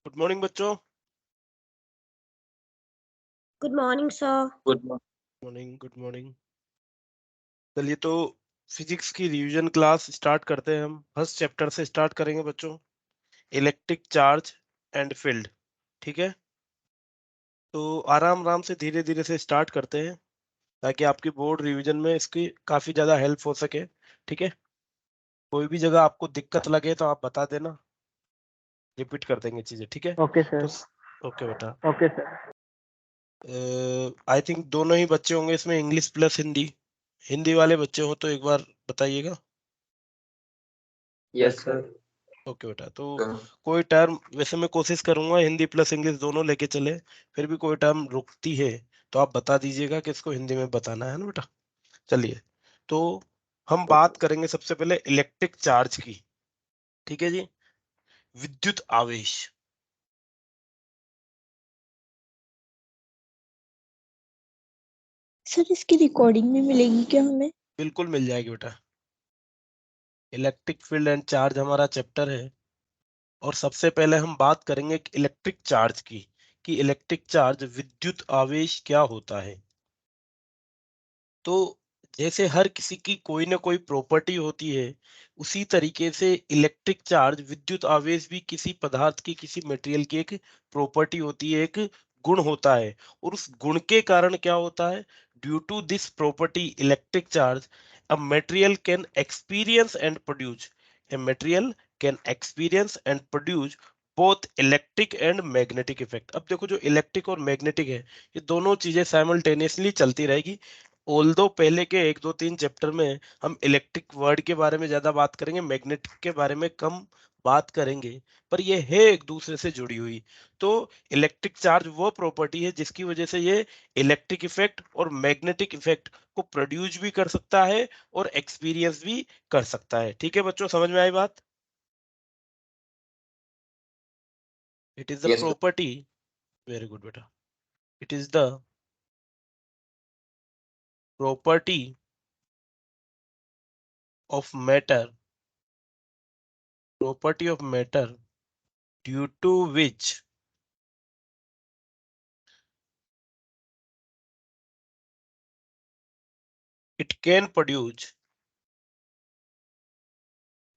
Good morning बच्चों। Good morning sir. Good good morning. चलिए तो फिजिक्स की रिवीजन क्लास स्टार्ट करते हैं। हम फर्स्ट चैप्टर से स्टार्ट करेंगे बच्चों, इलेक्ट्रिक चार्ज एंड फील्ड। ठीक है, तो आराम आराम से धीरे धीरे से स्टार्ट करते हैं ताकि आपकी बोर्ड रिवीजन में इसकी काफी ज्यादा हेल्प हो सके। ठीक है, कोई भी जगह आपको दिक्कत लगे तो आप बता देना, रिपीट कर देंगे चीजें। ठीक है, ओके तो सर। ओके बेटा। Okay sir. आई थिंक दोनों ही बच्चे होंगे इसमें, इंग्लिश प्लस हिंदी। हिंदी वाले बच्चे हो तो एक बार बताइएगा। Yes sir. ओके बेटा, तो कोई टर्म, वैसे मैं कोशिश करूंगा हिंदी प्लस इंग्लिश दोनों लेके चले, फिर भी कोई टर्म रुकती है तो आप बता दीजिएगा कि इसको हिंदी में बताना है ना बेटा। चलिए, तो हम बात करेंगे सबसे पहले इलेक्ट्रिक चार्ज की। ठीक है जी, विद्युत आवेश। सर इसकी रिकॉर्डिंग भी मिलेगी क्या हमें? बिल्कुल मिल जाएगी बेटा। इलेक्ट्रिक फील्ड एंड चार्ज हमारा चैप्टर है, और सबसे पहले हम बात करेंगे इलेक्ट्रिक चार्ज की, कि इलेक्ट्रिक चार्ज विद्युत आवेश क्या होता है। तो जैसे हर किसी की कोई ना कोई प्रॉपर्टी होती है, उसी तरीके से इलेक्ट्रिक चार्ज विद्युत आवेश भी किसी पदार्थ की, किसी मटेरियल की एक प्रॉपर्टी होती है, एक गुण होता है। और उस गुण के कारण क्या होता है, due to this property electric charge a material can experience and produce, a material can experience and produce both electric and magnetic effect. अब देखो, जो इलेक्ट्रिक और मैग्नेटिक है, ये दोनों चीजें साइमल्टेनियसली चलती रहेगी। ऑल्दो पहले के 1 2 3 चैप्टर में हम इलेक्ट्रिक वर्ड के बारे में ज्यादा बात करेंगे, मैग्नेटिक के बारे में कम बात करेंगे, पर ये है एक दूसरे से जुड़ी हुई। तो इलेक्ट्रिक चार्ज वो प्रॉपर्टी है जिसकी वजह से ये इलेक्ट्रिक इफेक्ट और मैग्नेटिक इफेक्ट को प्रोड्यूस भी कर सकता है और एक्सपीरियंस भी कर सकता है। ठीक है बच्चों, समझ में आई बात? It is the yes sir. Property, very good बेटा, it is the property of matter, property of matter due to which it can produce,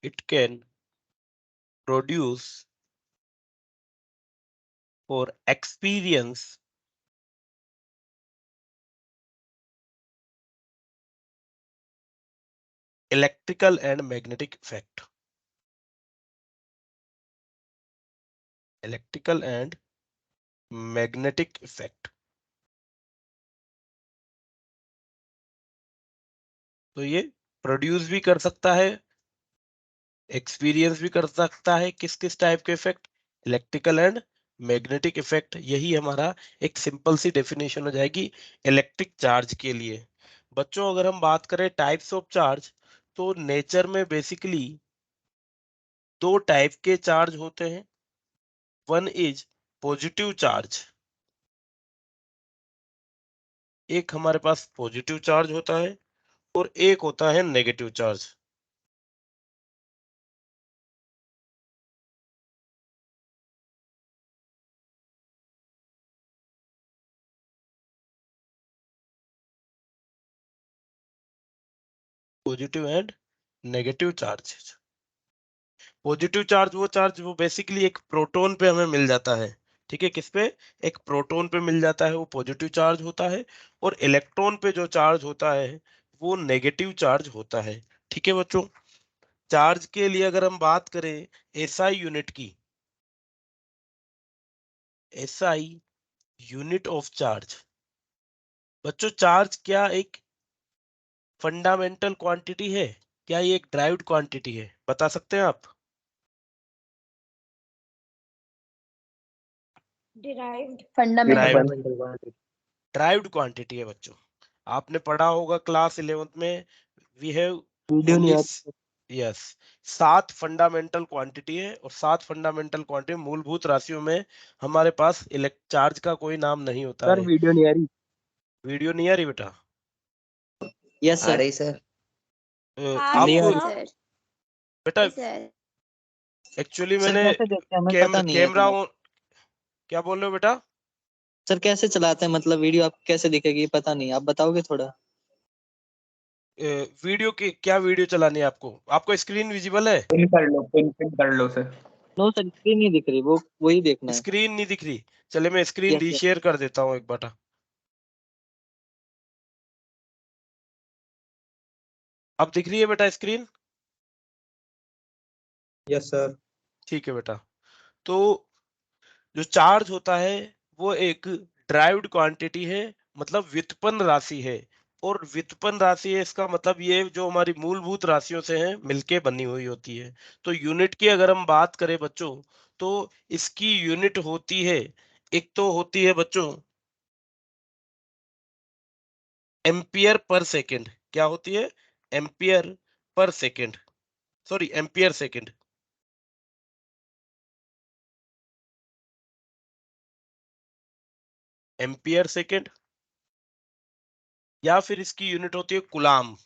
it can produce or experience electrical and magnetic effect, electrical and magnetic effect। तो ये produce भी कर सकता है, experience भी कर सकता है। किस किस टाइप के effect? Electrical and magnetic effect. यही हमारा एक सिंपल सी डेफिनेशन हो जाएगी इलेक्ट्रिक चार्ज के लिए। बच्चों, अगर हम बात करें टाइप्स ऑफ चार्ज, तो नेचर में बेसिकली 2 टाइप के चार्ज होते हैं। वन इज पॉजिटिव चार्ज, एक हमारे पास पॉजिटिव चार्ज होता है, और एक होता है negative charge. Positive and negative charge. Positive charge वो बेसिकली एक प्रोटॉन पे हमें मिल जाता है। ठीक है, किस पे? एक प्रोटॉन पे मिल जाता है, वो पॉजिटिव चार्ज होता है। और इलेक्ट्रॉन पे जो चार्ज होता है वो नेगेटिव चार्ज होता है। ठीक है बच्चों, चार्ज के लिए अगर हम बात करें एसआई यूनिट की, एसआई यूनिट ऑफ चार्ज। बच्चों, चार्ज क्या एक फंडामेंटल क्वांटिटी है? क्या ये एक ड्राइव्ड क्वांटिटी है? बता सकते हैं आप? डिराइव्ड फंडामेंटल ड्राइव्ड क्वांटिटी है बच्चों। आपने पढ़ा होगा क्लास 11th में, वी हैव वीडियो नहीं ओनली, आ यस, 7 फंडामेंटल क्वांटिटी है, और 7 फंडामेंटल क्वांटिटी मूलभूत राशियों में हमारे पास इलेक्ट चार्ज का कोई नाम नहीं होता सर है। वीडियो नहीं आ रही। वीडियो नहीं आ रही बेटा? Yes sir. आ रही सर। नहीं आ आपको रही बेटा, सर। एक्चुअली सर मैंने कैसे देखते हैं हमें पता नहीं है कैमरा इसलिए। क्या बोल रहे हो बेटा? सर कैसे चलाते हैं, मतलब वीडियो आप कैसे दिखेगी पता नहीं, आप बताओगे थोड़ा? वीडियो की क्या वीडियो चलानी है आपको? आपको स्क्रीन विजिबल है? पिन कर लो सर। नो सर, स्क्रीन नहीं दिख रही, वो वही देखना है। स्क्रीन नहीं दिख रही? चले मैं स्क्रीन यस सर। रीशेयर कर देता हूँ एक बार। अब दिख रही है बेटा स्क्रीन? Yes sir. ठीक है बेटा। तो जो चार्ज होता है वो एक ड्राइव्ड क्वांटिटी है, मतलब व्युत्पन्न राशि है। और व्युत्पन्न राशि है इसका मतलब ये जो हमारी मूलभूत राशियों से है मिलके बनी हुई होती है। तो यूनिट की अगर हम बात करें बच्चों, तो इसकी यूनिट होती है, एक तो होती है बच्चों एम्पियर पर सेकेंड। क्या होती है? Ampere per second, sorry ampere second. Ampere second, या फिर इसकी यूनिट होती है कूलाम।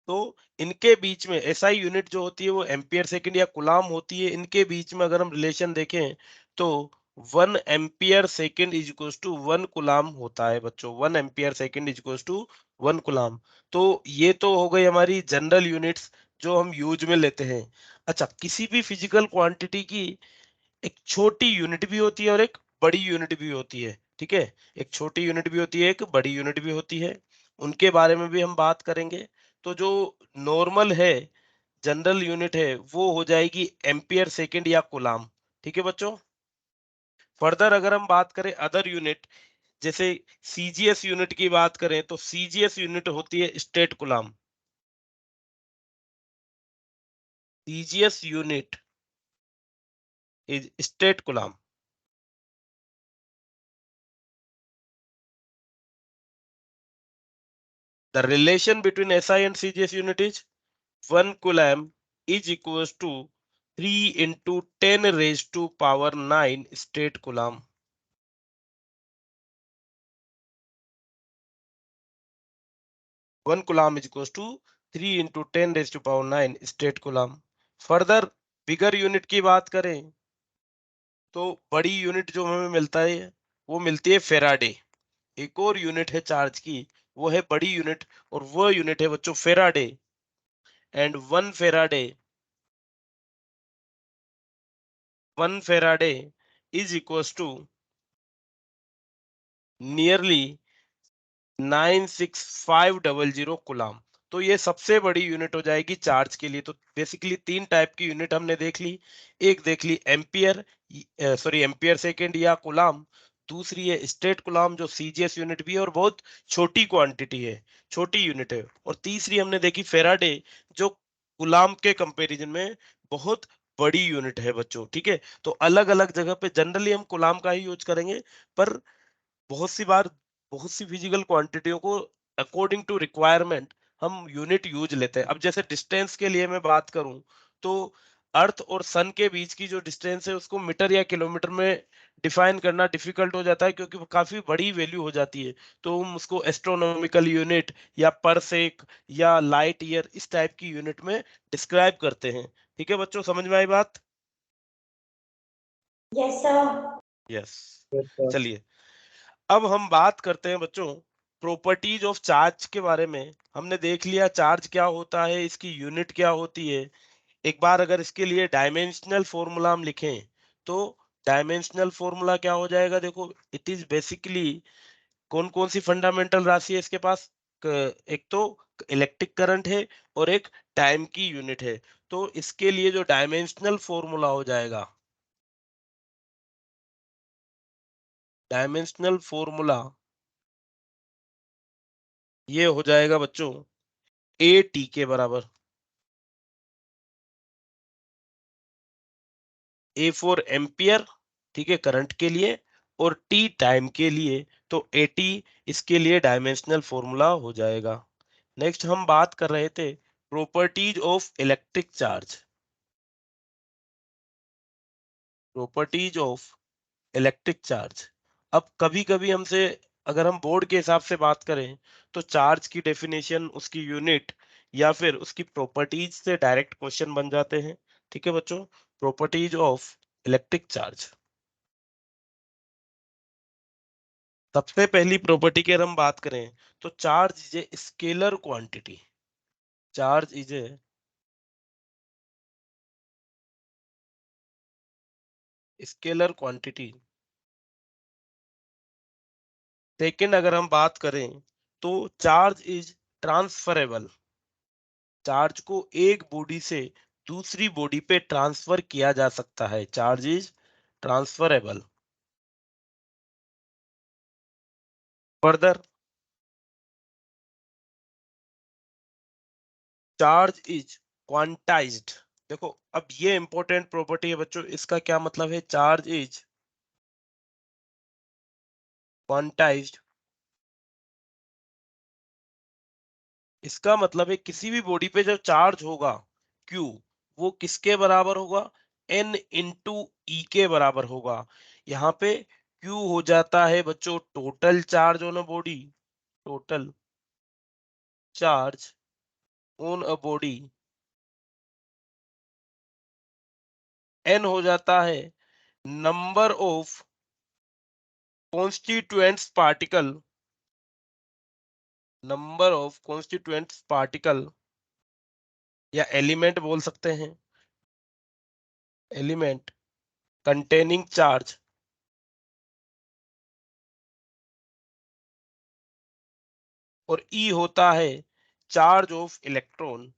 तो इनके बीच में एसआई यूनिट जो होती है वो एम्पियर सेकेंड या कूलाम होती है। इनके बीच में अगर हम रिलेशन देखें तो 1 ampere second is equals to 1 coulomb होता है बच्चों। 1 ampere second is equals to 1 coulomb. तो ये तो हो गई हमारी जनरल यूनिट्स जो हम यूज में लेते हैं। अच्छा, किसी भी फिजिकल क्वांटिटी की एक छोटी यूनिट भी होती है और एक बड़ी यूनिट भी होती है। ठीक है, एक छोटी यूनिट भी होती है, एक बड़ी यूनिट भी होती है। उनके बारे में भी हम बात करेंगे। तो जो नॉर्मल है, जनरल यूनिट है, वो हो जाएगी एम्पियर सेकेंड या कूलाम। ठीक है बच्चों। फर्दर अगर हम बात करें अदर यूनिट, जैसे सीजीएस यूनिट की बात करें तो सीजीएस यूनिट होती है state coulomb. CGS unit is state coulomb. The relation between SI and CGS unit is 1 coulomb is equals to 3 into 10 raised to power 9 state coulomb. One coulomb is equals to 3 into 10 raised to power 9 state coulomb. Further bigger unit की बात करें तो बड़ी unit जो हमें मिलता है वो मिलती है फेराडे। एक और यूनिट है चार्ज की, वो है बड़ी यूनिट, और वो यूनिट है बच्चों Faraday. And 1 Faraday is equals to nearly 96500 coulomb. तो ये सबसे बड़ी यूनिट हो जाएगी चार्ज के लिए। तो बेसिकली 3 टाइप की यूनिट हमने देख ली। एक देख ली एम्पियर, सॉरी एम्पियर सेकेंड या कूलाम। दूसरी है स्टेट कूलाम जो सीजीएस यूनिट भी है और बहुत छोटी क्वांटिटी है, छोटी यूनिट है। और तीसरी हमने देखी फेराडे जो कूलाम के कंपैरिजन में बहुत बड़ी यूनिट है बच्चों। ठीक है, तो अलग अलग जगह पे जनरली हम कूलाम का ही यूज करेंगे, पर बहुत सी बार बहुत सी फिजिकल क्वांटिटियों को अकॉर्डिंग टू रिक्वायरमेंट हम यूनिट यूज लेते हैं। अब जैसे डिस्टेंस के लिए मैं बात करूं तो अर्थ और सन के बीच की जो डिस्टेंस है उसको मीटर या किलोमीटर में डिफाइन करना डिफिकल्ट हो जाता है, क्योंकि वो काफी बड़ी वैल्यू हो जाती है। तो हम उसको एस्ट्रोनॉमिकल यूनिट या परसेक या लाइट ईयर इस टाइप की यूनिट में डिस्क्राइब करते हैं। ठीक है बच्चों, समझ में आई बात? Yes, sir. Yes. Yes sir. चलिए अब हम बात करते हैं बच्चों प्रॉपर्टीज ऑफ चार्ज के बारे में। हमने देख लिया चार्ज क्या होता है, इसकी यूनिट क्या होती है। एक बार अगर इसके लिए डायमेंशनल फॉर्मूला हम लिखें तो डायमेंशनल फॉर्मूला क्या हो जाएगा? देखो, इट इज बेसिकली कौन कौन सी फंडामेंटल राशि है इसके पास? एक तो इलेक्ट्रिक करंट है और एक टाइम की यूनिट है। तो इसके लिए जो डायमेंशनल फॉर्मूला हो जाएगा, डायमेंशनल फॉर्मूला ये हो जाएगा बच्चों ए टी के बराबर। ए फॉर एम्पियर, ठीक है, करंट के लिए, और टी टाइम के लिए। तो एटी इसके लिए डायमेंशनल फॉर्मूला हो जाएगा। नेक्स्ट हम बात कर रहे थे properties of electric charge. Properties of electric charge. अब कभी कभी हमसे, अगर हम बोर्ड के हिसाब से बात करें तो चार्ज की डेफिनेशन, उसकी यूनिट या फिर उसकी प्रॉपर्टीज से डायरेक्ट क्वेश्चन बन जाते हैं। ठीक है बच्चों, प्रॉपर्टीज ऑफ इलेक्ट्रिक चार्ज। सबसे पहली प्रॉपर्टी की अगर हम बात करें तो charge is a scalar quantity. Charge is a scalar quantity. Second अगर हम बात करें तो चार्ज इज ट्रांसफरेबल। चार्ज को एक बॉडी से दूसरी बॉडी पे ट्रांसफर किया जा सकता है। Charge is transferable. Further, charge is quantized. देखो अब ये इंपॉर्टेंट प्रॉपर्टी है बच्चों, इसका क्या मतलब है? Charge is quantized. इसका मतलब है किसी भी बॉडी पे जब चार्ज होगा Q, वो किसके बराबर होगा? N इंटू ई के बराबर होगा। यहाँ पे Q हो जाता है बच्चों total charge on a body. Total charge on a body. N हो जाता है number of constituents particle. Number of constituents particle या एलिमेंट बोल सकते हैं। Element containing charge. और E होता है charge of electron.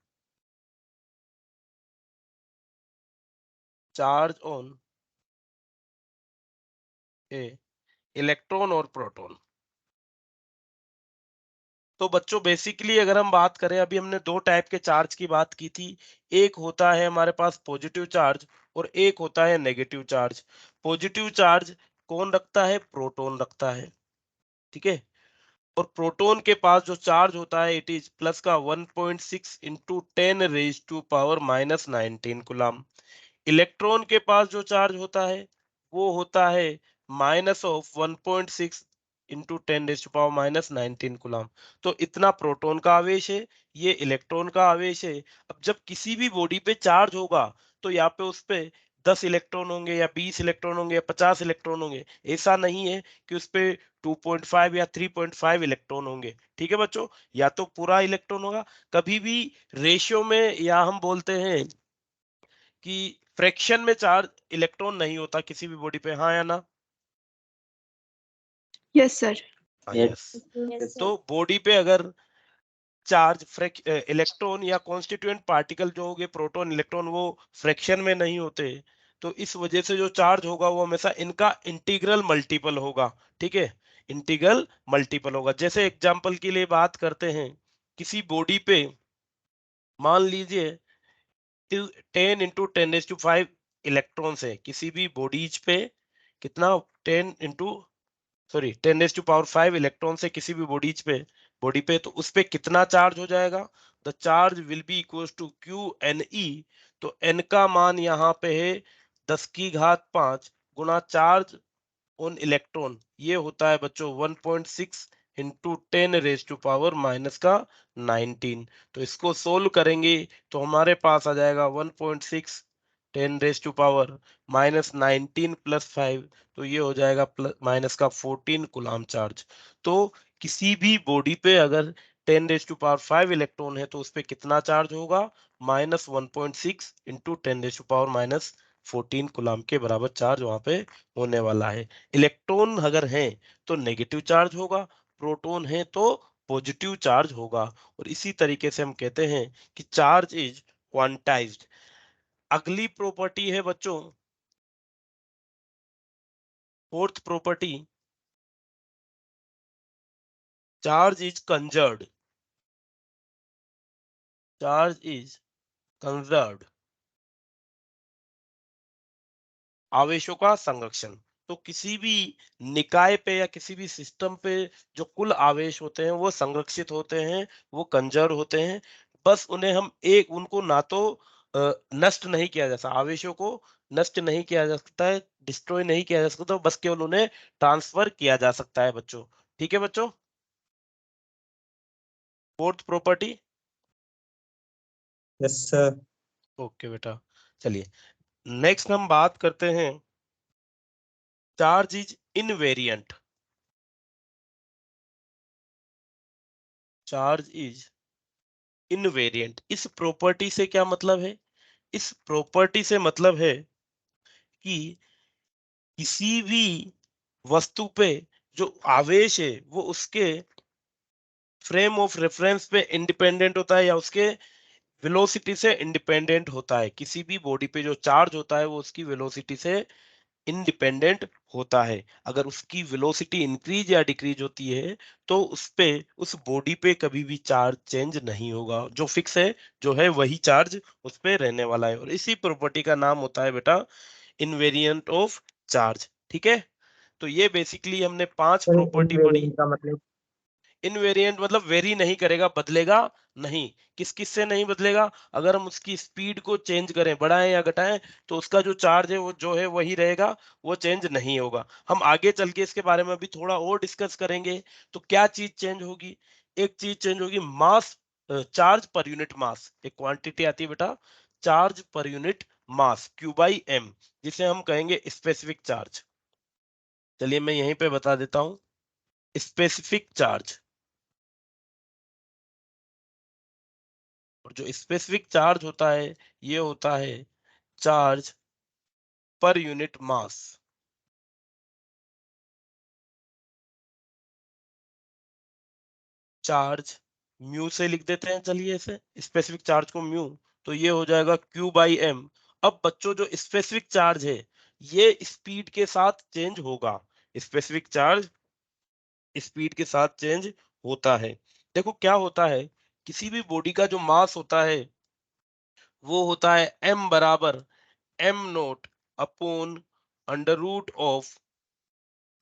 Charge on A electron और प्रोटॉन। तो बच्चों बेसिकली अगर हम बात करें, अभी हमने दो टाइप के चार्ज की बात की थी। एक होता है हमारे पास पॉजिटिव चार्ज और एक होता है नेगेटिव चार्ज। पॉजिटिव चार्ज कौन रखता है? प्रोटॉन रखता है। ठीक है, और प्रोटॉन के पास जो चार्ज होता है इट इज प्लस का 1.6 इंटू 10⁻⁻19 कूलम। इलेक्ट्रॉन के पास जो चार्ज होता है वो होता है माइनस ऑफ 1.6 इंटू 10⁻⁻19 कूलम। तो इतना प्रोटॉन का आवेश है, ये इलेक्ट्रॉन का आवेश है। अब जब किसी भी बॉडी पे चार्ज होगा तो यहाँ पे उस पे 10 इलेक्ट्रॉन होंगे या 20 इलेक्ट्रॉन होंगे या 50 इलेक्ट्रॉन होंगे। ऐसा नहीं है कि उस पे 2.5 या 3.5 इलेक्ट्रॉन होंगे। ठीक है बच्चों, या तो पूरा इलेक्ट्रॉन होगा। कभी भी रेशियो में, या हम बोलते हैं कि फ्रैक्शन में चार्ज इलेक्ट्रॉन नहीं होता किसी भी बॉडी पे। हाँ या ना? Yes sir. यस। तो बॉडी पे अगर चार्ज इलेक्ट्रॉन या कॉन्स्टिट्यूएंट पार्टिकल जो होंगे प्रोटॉन इलेक्ट्रॉन, वो फ्रैक्शन में नहीं होते, तो इस वजह से जो चार्ज होगा वो हमेशा इनका इंटीग्रल मल्टीपल होगा। ठीक है, इंटीग्रल मल्टीपल होगा। जैसे एग्जांपल के लिए बात करते हैं, किसी बॉडी पे मान लीजिए 10 × 10⁵ इलेक्ट्रॉन्स है। किसी भी बॉडीज पे कितना? 10 इलेक्ट्रॉन से किसी भी बॉडी पे तो उस पे कितना चार्ज हो जाएगा? The charge will be equal to Q_N_E। तो n का मान यहाँ पे है 10⁵ गुना चार्ज ऑन इलेक्ट्रॉन। ये होता है बच्चों 1.6 इंटू 10⁻⁻19। तो इसको सोल्व करेंगे तो हमारे पास आ जाएगा 1.6 10⁻⁻19 प्लस 5। तो ये हो जाएगा प्लस माइनस का 14 कूलम चार्ज। तो किसी भी बॉडी पे अगर 10⁻5 इलेक्ट्रॉन है तो उस पे कितना चार्ज होगा? -1.6 इंटू 10⁻14 कूलम के बराबर चार्ज वहां पे होने वाला है। इलेक्ट्रॉन अगर हैं तो नेगेटिव चार्ज होगा, प्रोटॉन है तो पॉजिटिव चार्ज होगा। और इसी तरीके से हम कहते हैं कि चार्ज इज क्वांटाइज्ड। अगली प्रॉपर्टी है बच्चों, fourth property, charge is conserved. Charge is conserved. आवेशों का संरक्षण। तो किसी भी निकाय पे या किसी भी सिस्टम पे जो कुल आवेश होते हैं वो संरक्षित होते हैं, वो कंजर्व होते हैं। बस उन्हें हम एक उनको ना तो नष्ट नहीं किया जा सकता, आवेशों को नष्ट नहीं किया जा सकता है, डिस्ट्रॉय नहीं किया जा सकता, बस केवल उन्हें ट्रांसफर किया जा सकता है बच्चों। ठीक है बच्चों, fourth property. Yes sir. Okay बेटा, चलिए नेक्स्ट हम बात करते हैं charge is invariant. Charge is invariant, इस प्रॉपर्टी से क्या मतलब है? इस प्रॉपर्टी से मतलब है कि किसी भी वस्तु पे जो आवेश है वो उसके फ्रेम ऑफ रेफरेंस पे इंडिपेंडेंट होता है या उसके वेलोसिटी से इंडिपेंडेंट होता है। किसी भी बॉडी पे जो चार्ज होता है वो उसकी वेलोसिटी से इंडिपेंडेंट होता है। अगर उसकी वेलोसिटी इंक्रीज या डिक्रीज होती है तो उस पे, उस बॉडी पे कभी भी चार्ज चेंज नहीं होगा। जो फिक्स है, जो है वही चार्ज उस पे रहने वाला है, और इसी प्रॉपर्टी का नाम होता है बेटा इनवेरिएंट ऑफ चार्ज। ठीक है, तो ये बेसिकली हमने 5 सर प्रॉपर्टी पढ़ी। इनवेरिएंट का मतलब? इनवेरिएंट मतलब वेरी नहीं करेगा, बदलेगा नहीं। किस किस से नहीं बदलेगा? अगर हम उसकी स्पीड को चेंज करें, बढ़ाएं या घटाएं, तो उसका जो चार्ज है वो जो है वही रहेगा, वो चेंज नहीं होगा। हम आगे चल के इसके बारे में भी थोड़ा और डिस्कस करेंगे। तो क्या चीज चेंज होगी? एक चीज चेंज होगी, मास, चार्ज पर यूनिट मास। एक क्वांटिटी आती है बेटा, charge per unit mass, Q by M, जिसे हम कहेंगे स्पेसिफिक चार्ज। चलिए मैं यहीं पे बता देता हूं, स्पेसिफिक चार्ज। और जो स्पेसिफिक चार्ज होता है ये होता है चार्ज पर यूनिट मास। चार्ज म्यू से लिख देते हैं, चलिए इसे, स्पेसिफिक चार्ज को म्यू, तो ये हो जाएगा क्यू बाई एम। अब बच्चों जो स्पेसिफिक चार्ज है ये स्पीड के साथ चेंज होगा। स्पेसिफिक चार्ज स्पीड के साथ चेंज होता है। देखो क्या होता है, किसी भी बॉडी का जो मास होता है वो होता है m बराबर m not upon under root of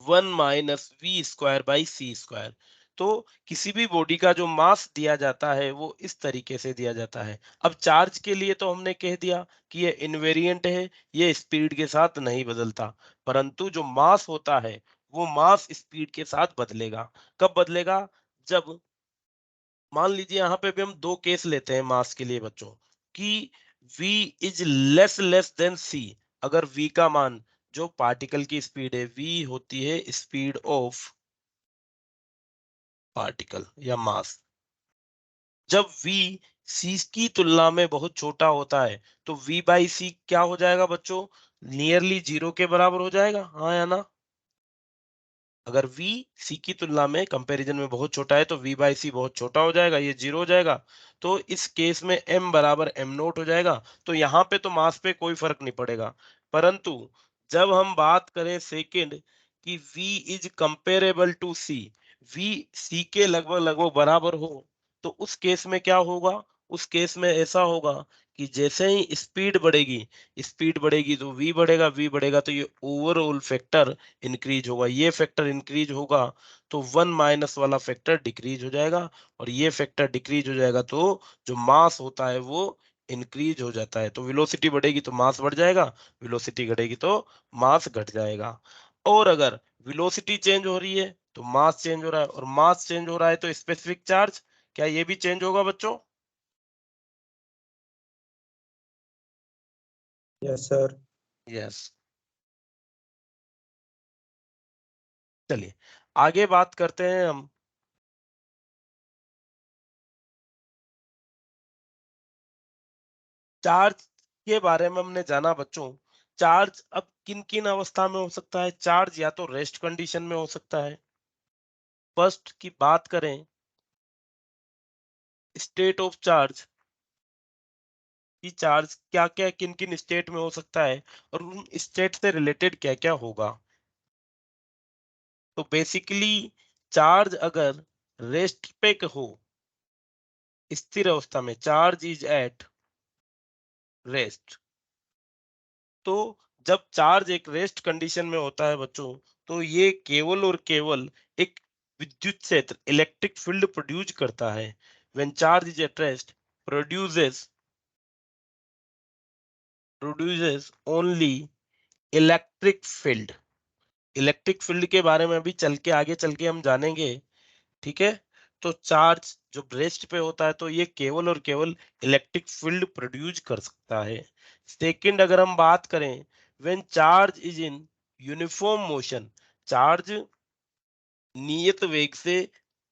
1 - v² / c²। तो किसी भी बॉडी का जो मास दिया जाता है वो इस तरीके से दिया जाता है। अब चार्ज के लिए तो हमने कह दिया कि ये इनवेरिएंट है, ये स्पीड के साथ नहीं बदलता। परंतु जो मास होता है वो मास स्पीड के साथ बदलेगा। कब बदलेगा? जब मान लीजिए यहाँ पे भी हम दो केस लेते हैं मास के लिए बच्चों, कि v is less than c। अगर v का मान, जो पार्टिकल की स्पीड है, v होती है स्पीड ऑफ पार्टिकल या मास, जब v c की तुलना में बहुत छोटा होता है तो v बाई सी क्या हो जाएगा बच्चों? नियरली जीरो के बराबर हो जाएगा, हाँ या ना? अगर v c की तुलना में, कंपैरिजन में बहुत छोटा है तो v बाई सी बहुत छोटा हो जाएगा, ये जीरो हो जाएगा। तो इस केस में m बराबर m नोट हो जाएगा। तो यहाँ पे तो मास पे कोई फर्क नहीं पड़ेगा। परंतु जब हम बात करें सेकंड कि v is comparable to c, v c के लगभग लगभग बराबर हो, तो उस केस में क्या होगा? उस केस में ऐसा होगा कि जैसे ही स्पीड बढ़ेगी, स्पीड बढ़ेगी तो v बढ़ेगा, v बढ़ेगा तो ये ओवरऑल फैक्टर इंक्रीज होगा। ये फैक्टर इंक्रीज होगा तो 1 - वाला फैक्टर डिक्रीज हो जाएगा, और ये फैक्टर डिक्रीज हो जाएगा तो जो मास होता है वो इंक्रीज हो जाता है। तो वेलोसिटी बढ़ेगी तो मास बढ़ जाएगा, वेलोसिटी घटेगी तो मास घट जाएगा। और अगर वेलोसिटी चेंज हो रही है तो मास चेंज हो रहा है, और मास चेंज हो रहा है तो स्पेसिफिक चार्ज, क्या ये भी चेंज होगा बच्चों? Yes sir. यस। चलिए आगे बात करते हैं हम चार्ज के बारे में। हमने जाना बच्चों, चार्ज अब किन किन अवस्था में हो सकता है। चार्ज या तो रेस्ट कंडीशन में हो सकता है। फर्स्ट की बात करें, स्टेट ऑफ चार्ज, कि चार्ज क्या क्या किन किन स्टेट में हो सकता है और उन स्टेट से रिलेटेड क्या क्या होगा। तो बेसिकली चार्ज अगर रेस्ट पे हो, स्थिर अवस्था में, चार्ज इज एट रेस्ट, तो जब चार्ज एक रेस्ट कंडीशन में होता है बच्चों, तो ये केवल और केवल एक विद्युत क्षेत्र, इलेक्ट्रिक फील्ड प्रोड्यूस करता है। When charge is at rest, produces produces only electric field. Electric field के बारे में अभी चल के, आगे चल के हम जानेंगे। ठीक है, तो चार्ज जो ब्रेस्ट पे होता है तो ये केवल और केवल इलेक्ट्रिक फील्ड प्रोड्यूस कर सकता है। सेकंड अगर हम बात करें, when charge is in uniform motion, charge नियत वेग से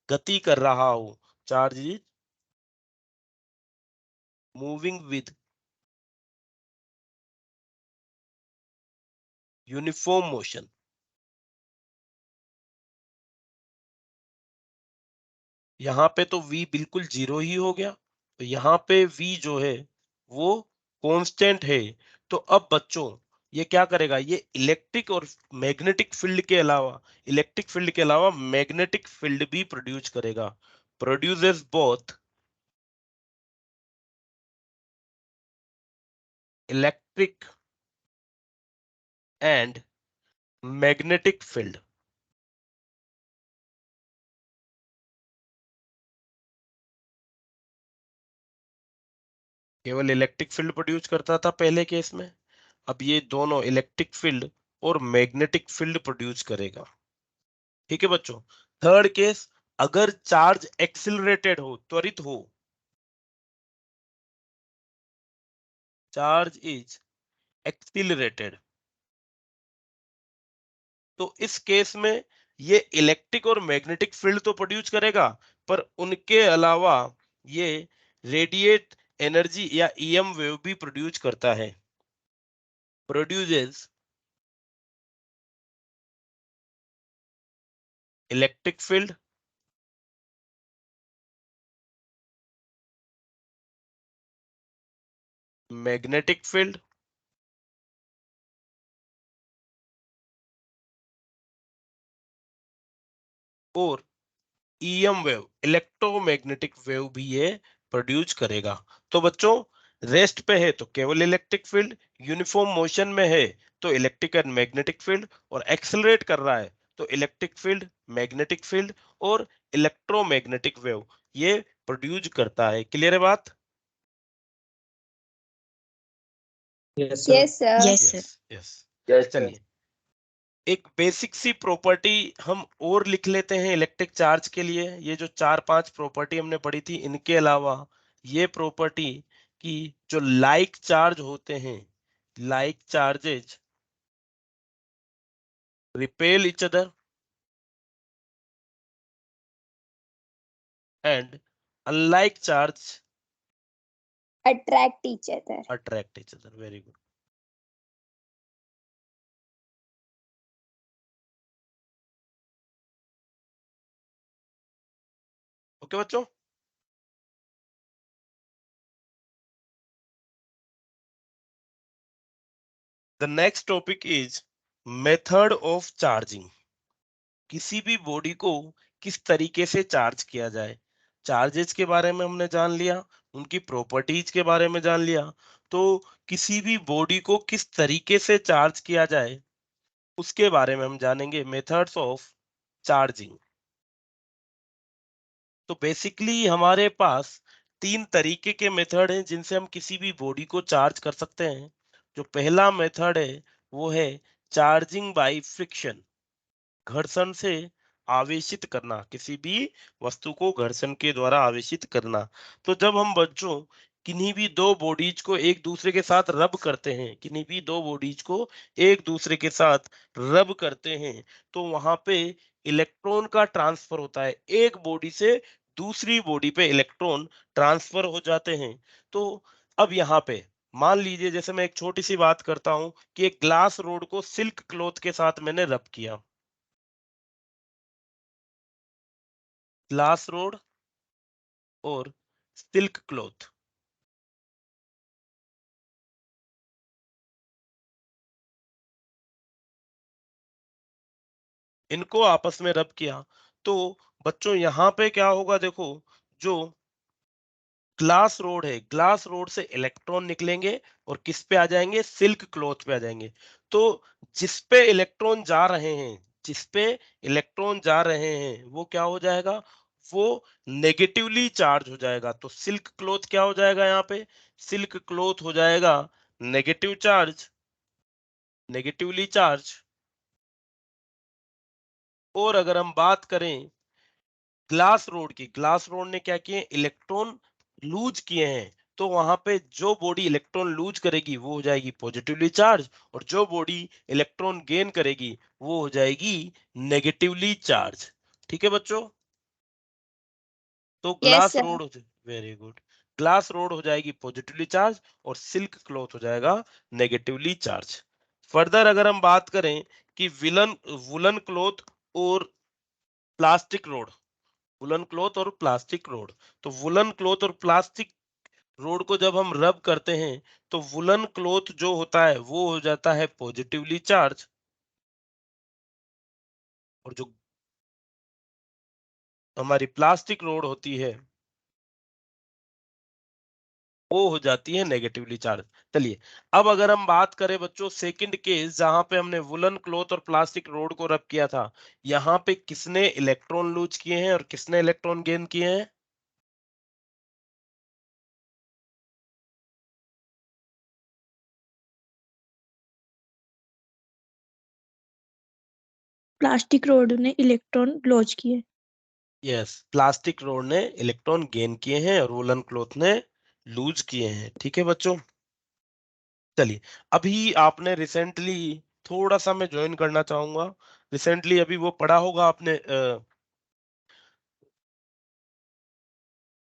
गति कर रहा हो, charge is moving with uniform motion, यहाँ पे तो v बिल्कुल जीरो ही हो गया, तो यहाँ पे v जो है वो कांस्टेंट है। तो अब बच्चों ये क्या करेगा, ये इलेक्ट्रिक और मैग्नेटिक फील्ड के अलावा, इलेक्ट्रिक फील्ड के अलावा मैग्नेटिक फील्ड भी प्रोड्यूस करेगा, produces both electric and magnetic field. केवल इलेक्ट्रिक फील्ड प्रोड्यूस करता था पहले केस में, अब ये दोनों इलेक्ट्रिक फील्ड और मैग्नेटिक फील्ड प्रोड्यूस करेगा। ठीक है बच्चों। थर्ड केस, अगर चार्ज एक्सिलरेटेड हो, त्वरित हो, चार्ज इज एक्सिलरेटेड, तो इस केस में ये इलेक्ट्रिक और मैग्नेटिक फील्ड तो प्रोड्यूस करेगा, पर उनके अलावा ये रेडिएट एनर्जी या ईएम वेव भी प्रोड्यूस करता है, produces electric field, magnetic field और ईएम वेव, इलेक्ट्रोमैग्नेटिक वेव भी ये प्रोड्यूस करेगा। तो बच्चों रेस्ट पे है तो केवल इलेक्ट्रिक फील्ड, यूनिफॉर्म मोशन में है तो इलेक्ट्रिक एंड मैग्नेटिक फील्ड, और एक्सेलरेट कर रहा है तो इलेक्ट्रिक फील्ड, मैग्नेटिक फील्ड और इलेक्ट्रोमैग्नेटिक वेव ये प्रोड्यूस करता है। क्लियर है बात? Yes sir. Yes, sir. Yes yes चलिए, एक बेसिक सी प्रॉपर्टी हम और लिख लेते हैं इलेक्ट्रिक चार्ज के लिए। ये जो 4-5 प्रॉपर्टी हमने पढ़ी थी, इनके अलावा ये प्रॉपर्टी कि जो लाइक चार्ज होते हैं, like charges repel each other and unlike charge Attract each other. Attract each other. Very good. Okay बच्चों, the next topic is method of charging. किसी भी बॉडी को किस तरीके से चार्ज किया जाए, चार्जेस के बारे में हमने जान लिया, उनकी प्रॉपर्टीज के बारे में जान लिया, तो किसी भी बॉडी को किस तरीके से चार्ज किया जाए उसके बारे में हम जानेंगे, मेथड्स ऑफ चार्जिंग। तो बेसिकली हमारे पास 3 तरीके के मेथड हैं जिनसे हम किसी भी बॉडी को चार्ज कर सकते हैं। जो पहला मेथड है वो है चार्जिंग बाय फ्रिक्शन, घर्षण से आवेशित करना, किसी भी वस्तु को घर्षण के द्वारा आवेशित करना। तो जब हम बच्चों किन्हीं भी दो बॉडीज को एक दूसरे के साथ रब करते हैं, किन्हीं भी दो बॉडीज को एक दूसरे के साथ रब करते हैं, तो वहां पे इलेक्ट्रॉन का ट्रांसफर होता है, एक बॉडी से दूसरी बॉडी पे इलेक्ट्रॉन ट्रांसफर हो जाते हैं। तो अब यहाँ पे मान लीजिए, जैसे मैं एक छोटी सी बात करता हूं कि एक ग्लास रोड को सिल्क क्लॉथ के साथ मैंने रब किया, ग्लास रोड और सिल्क क्लॉथ, इनको आपस में रब किया, तो बच्चों यहाँ पे क्या होगा, देखो जो ग्लास रोड है, ग्लास रोड से इलेक्ट्रॉन निकलेंगे और किस पे आ जाएंगे, सिल्क क्लॉथ पे आ जाएंगे। तो जिस पे इलेक्ट्रॉन जा रहे हैं, जिस पे इलेक्ट्रॉन जा रहे हैं वो क्या हो जाएगा, वो नेगेटिवली चार्ज हो जाएगा। तो सिल्क क्लॉथ क्या हो जाएगा, यहाँ पे सिल्क क्लॉथ हो जाएगा नेगेटिव चार्ज, नेगेटिवली चार्ज। और अगर हम बात करें ग्लास रोड ने क्या किए, इलेक्ट्रॉन लूज किए हैं, तो वहां पे जो बॉडी इलेक्ट्रॉन लूज करेगी वो हो जाएगी पॉजिटिवली चार्ज, और जो बॉडी इलेक्ट्रॉन गेन करेगी वो हो जाएगी नेगेटिवली चार्ज। ठीक है बच्चों, तो glass sir. Road, very good, glass rod हो जाएगी पॉजिटिवली चार्ज और सिल्क क्लॉथ हो जाएगा नेगेटिवली चार्ज। फर्दर अगर हम बात करें कि विलन वुलन क्लॉथ और प्लास्टिक रोड, वुलन क्लॉथ और प्लास्टिक रोड, तो वुलन क्लॉथ और प्लास्टिक रोड को जब हम रब करते हैं तो वुलन क्लॉथ जो होता है वो हो जाता है पॉजिटिवली चार्ज, और जो हमारी प्लास्टिक रोड होती है वो हो जाती है नेगेटिवली चार्ज। चलिए, अब अगर हम बात करें बच्चों सेकंड केस जहां पे हमने वुलन क्लॉथ और प्लास्टिक रोड को रब किया था, यहाँ पे किसने इलेक्ट्रॉन लूज किए हैं और किसने इलेक्ट्रॉन गेन किए हैं? प्लास्टिक रोड ने इलेक्ट्रॉन लॉन्च किए। यस, प्लास्टिक रोड ने इलेक्ट्रॉन गेन किए हैं और वुलन क्लॉथ ने लूज किए हैं। ठीक है बच्चों, चलिए, अभी आपने रिसेंटली, थोड़ा सा मैं ज्वाइन करना चाहूंगा, रिसेंटली अभी वो पढ़ा होगा आपने,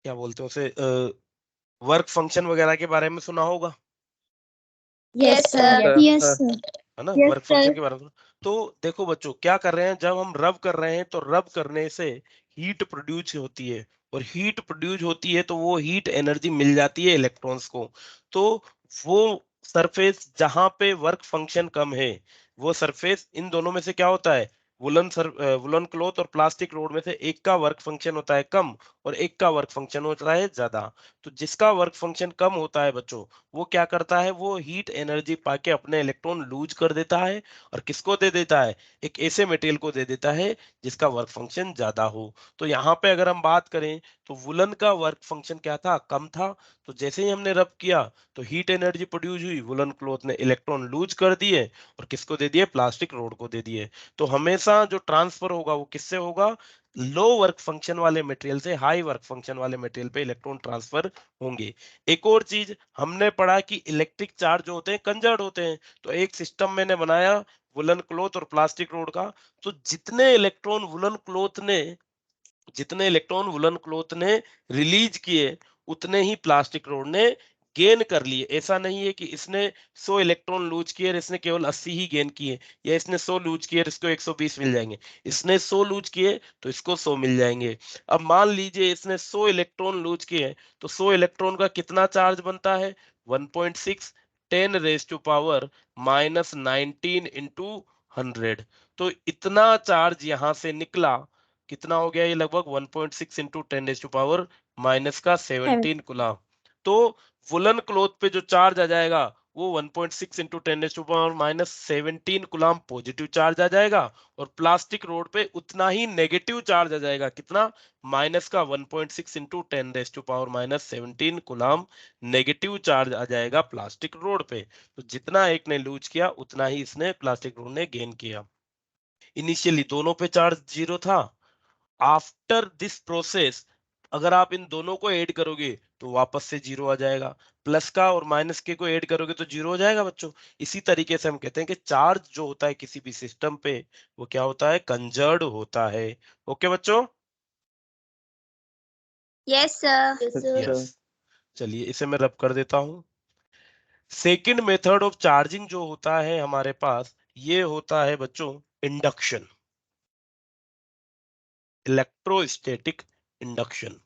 क्या बोलते हैं उसे, वर्क फंक्शन वगैरह के बारे में सुना होगा, Yes, sir. Yes, sir. है ना, Yes, वर्क फंक्शन sir. के बारे में। तो देखो बच्चों, क्या कर रहे हैं, जब हम रब कर रहे हैं तो रब करने से हीट प्रोड्यूस होती है, और हीट प्रोड्यूस होती है तो वो हीट एनर्जी मिल जाती है इलेक्ट्रॉन्स को। तो वो सरफेस जहां पे वर्क फंक्शन कम है, वो सरफेस, इन दोनों में से क्या होता है, वुलन क्लॉथ और प्लास्टिक रोड में से एक का वर्क फंक्शन होता है कम और एक का वर्क फंक्शन होता है ज्यादा। तो जिसका वर्क फंक्शन कम होता है बच्चों, वो क्या करता है, वो हीट एनर्जी पाके अपने इलेक्ट्रॉन लूज कर देता है, और किसको दे देता है, एक ऐसे मटेरियल को दे देता है जिसका वर्क फंक्शन ज्यादा हो। तो यहाँ पे अगर हम बात करें तो वुलन का वर्क फंक्शन क्या था, कम था, तो जैसे ही हमने रब किया तो हीट एनर्जी प्रोड्यूस हुई, वुलन क्लॉथ ने इलेक्ट्रॉन लूज कर दिए और किसको दे दिए, प्लास्टिक रोड को दे दिए। तो हमेशा जो ट्रांसफर होगा वो किससे होगा, लो वर्क फंक्शन वाले मटेरियल से हाई वर्क फंक्शन वाले मटेरियल पे इलेक्ट्रॉन ट्रांसफर होंगे। एक और चीज हमने पढ़ा कि इलेक्ट्रिक चार्ज जो होते हैं कंजर्व होते हैं, तो एक सिस्टम मैंने बनाया वुलन क्लॉथ और प्लास्टिक रोड का, तो जितने इलेक्ट्रॉन वुलन क्लॉथ ने रिलीज किए उतने ही प्लास्टिक रोड ने गेन कर लिए। ऐसा नहीं है कि इसने 100 इलेक्ट्रॉन लूज किए और इसने केवल 80 ही गेन किए, या इसने 100 लूज किए और इसको 120 मिल जाएंगे। इसने 100 लूज किए तो इसको 100 मिल जाएंगे। अब मान लीजिए इसने 100 इलेक्ट्रॉन लूज किए, तो 100 इलेक्ट्रॉन का कितना चार्ज बनता है, 1.6 10⁻⁻19 इंटू 100। तो इतना चार्ज यहां से निकला, कितना हो गया, ये लगभग 1.6 इंटू 10⁻⁻17 कुलाम। तो वुलन क्लॉथ पे जो चार्ज आ जाएगा वो 1.6 इंटू 10⁻⁻17 कुलाम पॉजिटिव चार्ज आ जाएगा, और प्लास्टिक रोड पे उतना ही नेगेटिव चार्ज आ जाएगा, कितना, माइनस का 1.6 इंटू 10⁻⁻17 कुलाम नेगेटिव चार्ज आ जाएगा प्लास्टिक रोड पे। तो जितना एक ने लूज किया उतना ही इसने, प्लास्टिक रोड ने गेन किया। इनिशियली दोनों पे चार्ज जीरो था, आफ्टर दिस प्रोसेस अगर आप इन दोनों को ऐड करोगे तो वापस से जीरो आ जाएगा, प्लस का और माइनस के को ऐड करोगे तो जीरो हो जाएगा बच्चों। इसी तरीके से हम कहते हैं कि चार्ज जो होता है किसी भी सिस्टम पे वो क्या होता है, कंजर्व्ड होता है। ओके बच्चों, Yes, sir. Yes, sir. Yes, चलिए इसे मैं रब कर देता हूँ। सेकंड मेथड ऑफ चार्जिंग जो होता है हमारे पास, ये होता है बच्चों इंडक्शन, इलेक्ट्रोस्टैटिक इंडक्शन।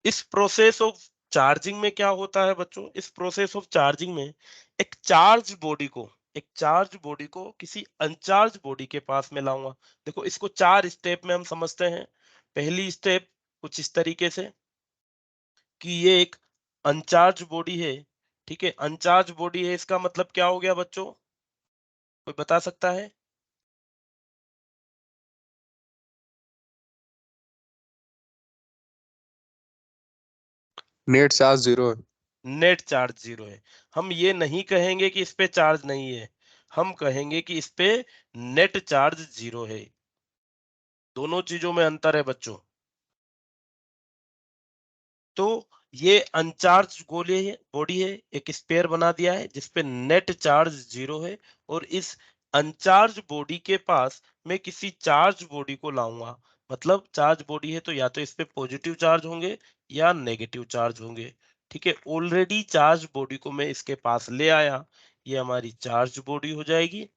इस प्रोसेस ऑफ चार्जिंग में क्या होता है बच्चों, इस प्रोसेस ऑफ चार्जिंग में एक चार्ज बॉडी को किसी अनचार्ज बॉडी के पास में लाऊंगा। देखो इसको 4 स्टेप में हम समझते हैं। पहली स्टेप कुछ इस तरीके से कि ये एक अनचार्ज बॉडी है, ठीक है, अनचार्ज बॉडी है, इसका मतलब क्या हो गया बच्चों, कोई बता सकता है? नेट चार्ज 0 है। नेट चार्ज 0 है। हम ये नहीं कहेंगे कि इस पे चार्ज नहीं है, हम कहेंगे कि इस पे नेट चार्ज 0 है। दोनों चीजों में अंतर है बच्चों। तो ये अनचार्ज बॉडी है, एक स्पेयर बना दिया है जिसपे नेट चार्ज 0 है, और इस अनचार्ज बॉडी के पास मैं किसी चार्ज बॉडी को लाऊंगा। मतलब चार्ज बॉडी है तो या तो इस पे पॉजिटिव चार्ज होंगे या नेगेटिव चार्ज होंगे। ठीक है, ऑलरेडी चार्ज बॉडी को मैं इसके पास ले आया, ये हमारी चार्ज बॉडी हो जाएगी।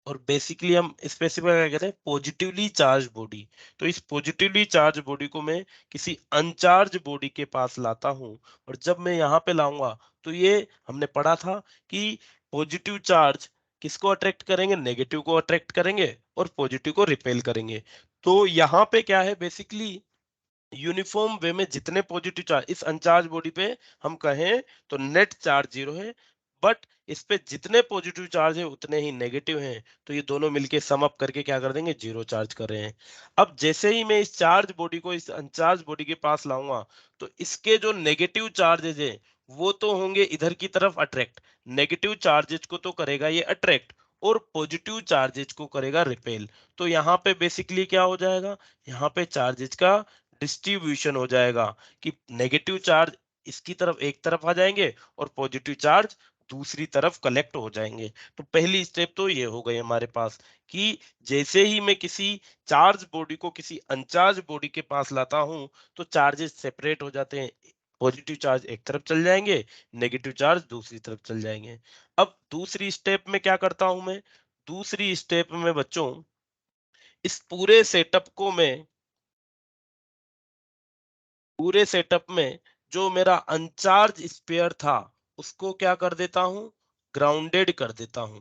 और बेसिकली हम स्पेसिफाई क्या कहते हैं, पॉजिटिवली चार्ज बॉडी। तो इस पॉजिटिवली चार्ज बॉडी को मैं किसी अनचार्ज बॉडी के पास लाता हूं, और जब मैं यहाँ पे लाऊंगा तो ये हमने पढ़ा था कि पॉजिटिव चार्ज किसको अट्रैक्ट करेंगे, नेगेटिव को अट्रैक्ट करेंगे और पॉजिटिव को रिपेल करेंगे। तो यहाँ पे क्या है, बेसिकली यूनिफॉर्म वे में जितने पॉजिटिव चार्ज इस अनचार्ज बॉडी पे हम कहें तो नेट चार्ज 0 है, बट इस पे जितने पॉजिटिव चार्ज है उतने ही नेगेटिव हैं, तो ये दोनों मिलके सम अप करके क्या कर देंगे, 0 चार्ज कर रहे हैं। अब जैसे ही मैं इस चार्ज बॉडी को इस अनचार्ज बॉडी के पास लाऊंगा तो इसके जो नेगेटिव चार्जेज है वो तो होंगे इधर की तरफ अट्रैक्ट, नेगेटिव चार्जेज को तो करेगा ये अट्रैक्ट, और पॉजिटिव चार्जेज को करेगा रिपेल। तो यहाँ पे बेसिकली क्या हो जाएगा, यहाँ पे चार्जेज का डिस्ट्रीब्यूशन हो जाएगा कि नेगेटिव चार्ज इसकी तरफ एक तरफ आ जाएंगे और पॉजिटिव चार्ज दूसरी तरफ कलेक्ट हो जाएंगे। तो पहली स्टेप तो ये हो गई हमारे पास कि जैसे ही मैं किसी चार्ज बॉडी को किसी अनचार्ज बॉडी के पास लाता हूं तो चार्जेस सेपरेट हो जाते हैं, पॉजिटिव चार्ज एक तरफ चल जाएंगे, नेगेटिव चार्ज दूसरी तरफ चल जाएंगे। अब दूसरी स्टेप में क्या करता हूं मैं, दूसरी स्टेप में बच्चों इस पूरे सेटअप में जो मेरा अनचार्ज स्पेयर था उसको क्या कर देता हूं, ग्राउंडेड कर देता हूं।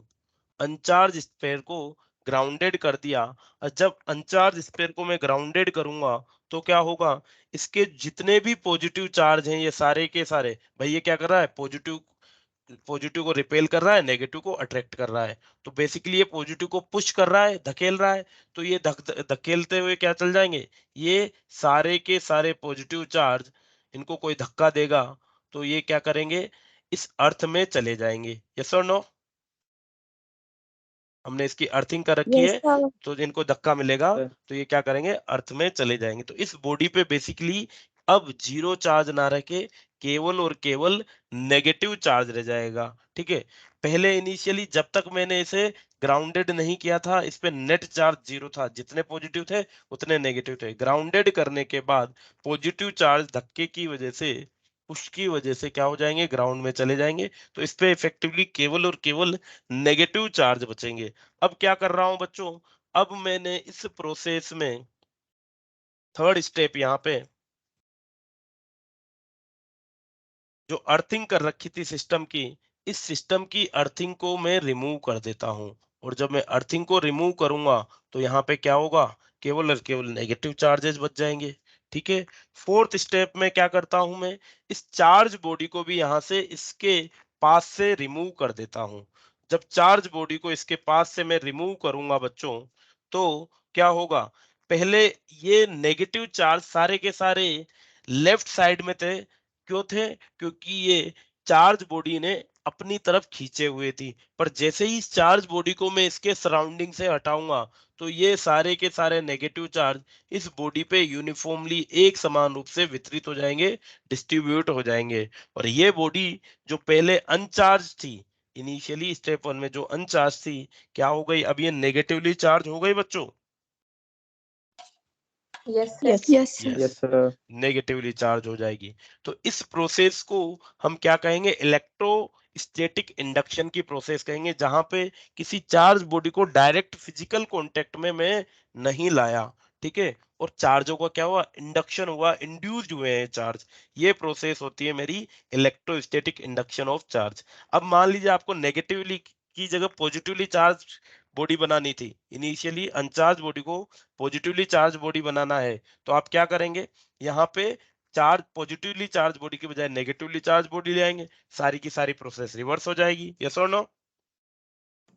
अनचार्ज स्पेयर को ग्राउंडेड कर दिया, और जब अनचार्ज स्पेयर को मैं ग्राउंडेड करूंगा तो क्या होगा, इसके जितने भी पॉजिटिव चार्ज हैं ये सारे के सारे, भाई ये क्या कर रहा है, पॉजिटिव पॉजिटिव को रिपेल कर रहा है, नेगेटिव को अट्रैक्ट कर रहा है। तो बेसिकली ये पॉजिटिव को पुश कर रहा है, धकेल रहा है, तो ये धकेलते हुए क्या चल जाएंगे, ये सारे के सारे पॉजिटिव चार्ज, इनको कोई धक्का देगा तो ये क्या करेंगे, इस अर्थ में चले जाएंगे। यस और नो, हमने इसकी अर्थिंग कर रखी यस है, सर। तो इनको धक्का मिलेगा सर। तो ये क्या करेंगे, अर्थ में चले जाएंगे। तो इस बॉडी पे बेसिकली अब 0 चार्ज ना रह के केवल और केवल नेगेटिव चार्ज रह जाएगा। ठीक है, पहले इनिशियली जब तक मैंने इसे ग्राउंडेड नहीं किया था इस पे नेट चार्ज 0 था, जितने पॉजिटिव थे उतने नेगेटिव थे। ग्राउंडेड करने के बाद पॉजिटिव चार्ज धक्के की वजह से, पुश की वजह से क्या हो जाएंगे, ग्राउंड में चले जाएंगे। तो इस पे इफेक्टिवली केवल और केवल नेगेटिव चार्ज बचेंगे। अब क्या कर रहा हूं बच्चों, अब मैंने इस प्रोसेस में थर्ड स्टेप यहाँ पे जो अर्थिंग कर रखी थी सिस्टम की, इस सिस्टम की अर्थिंग को मैं रिमूव कर देता हूं। और जब मैं अर्थिंग को रिमूव करूंगा तो यहाँ पे क्या होगा, केवल और केवल नेगेटिव चार्जेस बच जाएंगे। ठीक है, फोर्थ स्टेप में क्या करता हूं मैं, इस चार्ज बॉडी को भी यहाँ से इसके पास से रिमूव कर देता हूं। जब चार्ज बॉडी को इसके पास से मैं रिमूव करूंगा बच्चों तो क्या होगा, पहले ये नेगेटिव चार्ज सारे के सारे लेफ्ट साइड में थे। क्यों थे, क्योंकि ये चार्ज बॉडी ने अपनी तरफ खींचे हुए थी, पर जैसे ही इस चार्ज बॉडी को मैं इसके सराउंडिंग से हटाऊंगा तो ये सारे के सारे नेगेटिव चार्ज इस बॉडी पे यूनिफॉर्मली एक समान रूप से वितरित हो जाएंगे, डिस्ट्रीब्यूट हो जाएंगे। और ये बॉडी जो पहले अनचार्ज थी, इनिशियली स्टेप 1 में जो अनचार्ज थी, क्या हो गई, अब ये नेगेटिवली चार्ज हो गई बच्चों। Yes yes yes, sir. Negatively charge हो जाएगी। तो इस प्रोसेस को हम क्या कहेंगे, इलेक्ट्रोस्टैटिक इंडक्शन की प्रोसेस कहेंगे, जहां पे किसी चार्ज बॉडी को डायरेक्ट फिजिकल कांटेक्ट में मैं नहीं लाया। ठीक है, और चार्जों का क्या हुआ, इंडक्शन हुआ, इंड्यूस्ड हुए हैं चार्ज। ये प्रोसेस होती है मेरी इलेक्ट्रोस्टैटिक इंडक्शन ऑफ चार्ज। अब मान लीजिए आपको नेगेटिवली की जगह पॉजिटिवली चार्ज बॉडी बनानी थी, इनिशियली अनचार्ज बॉडी को पॉजिटिवली चार्ज बॉडी बनाना है, तो आप क्या करेंगे, यहाँ पे चार्ज पॉजिटिवली चार्ज बॉडी के बजाय नेगेटिवली चार्ज बॉडी ले आएंगे, सारी की सारी प्रोसेस रिवर्स हो जाएगी। यस और no,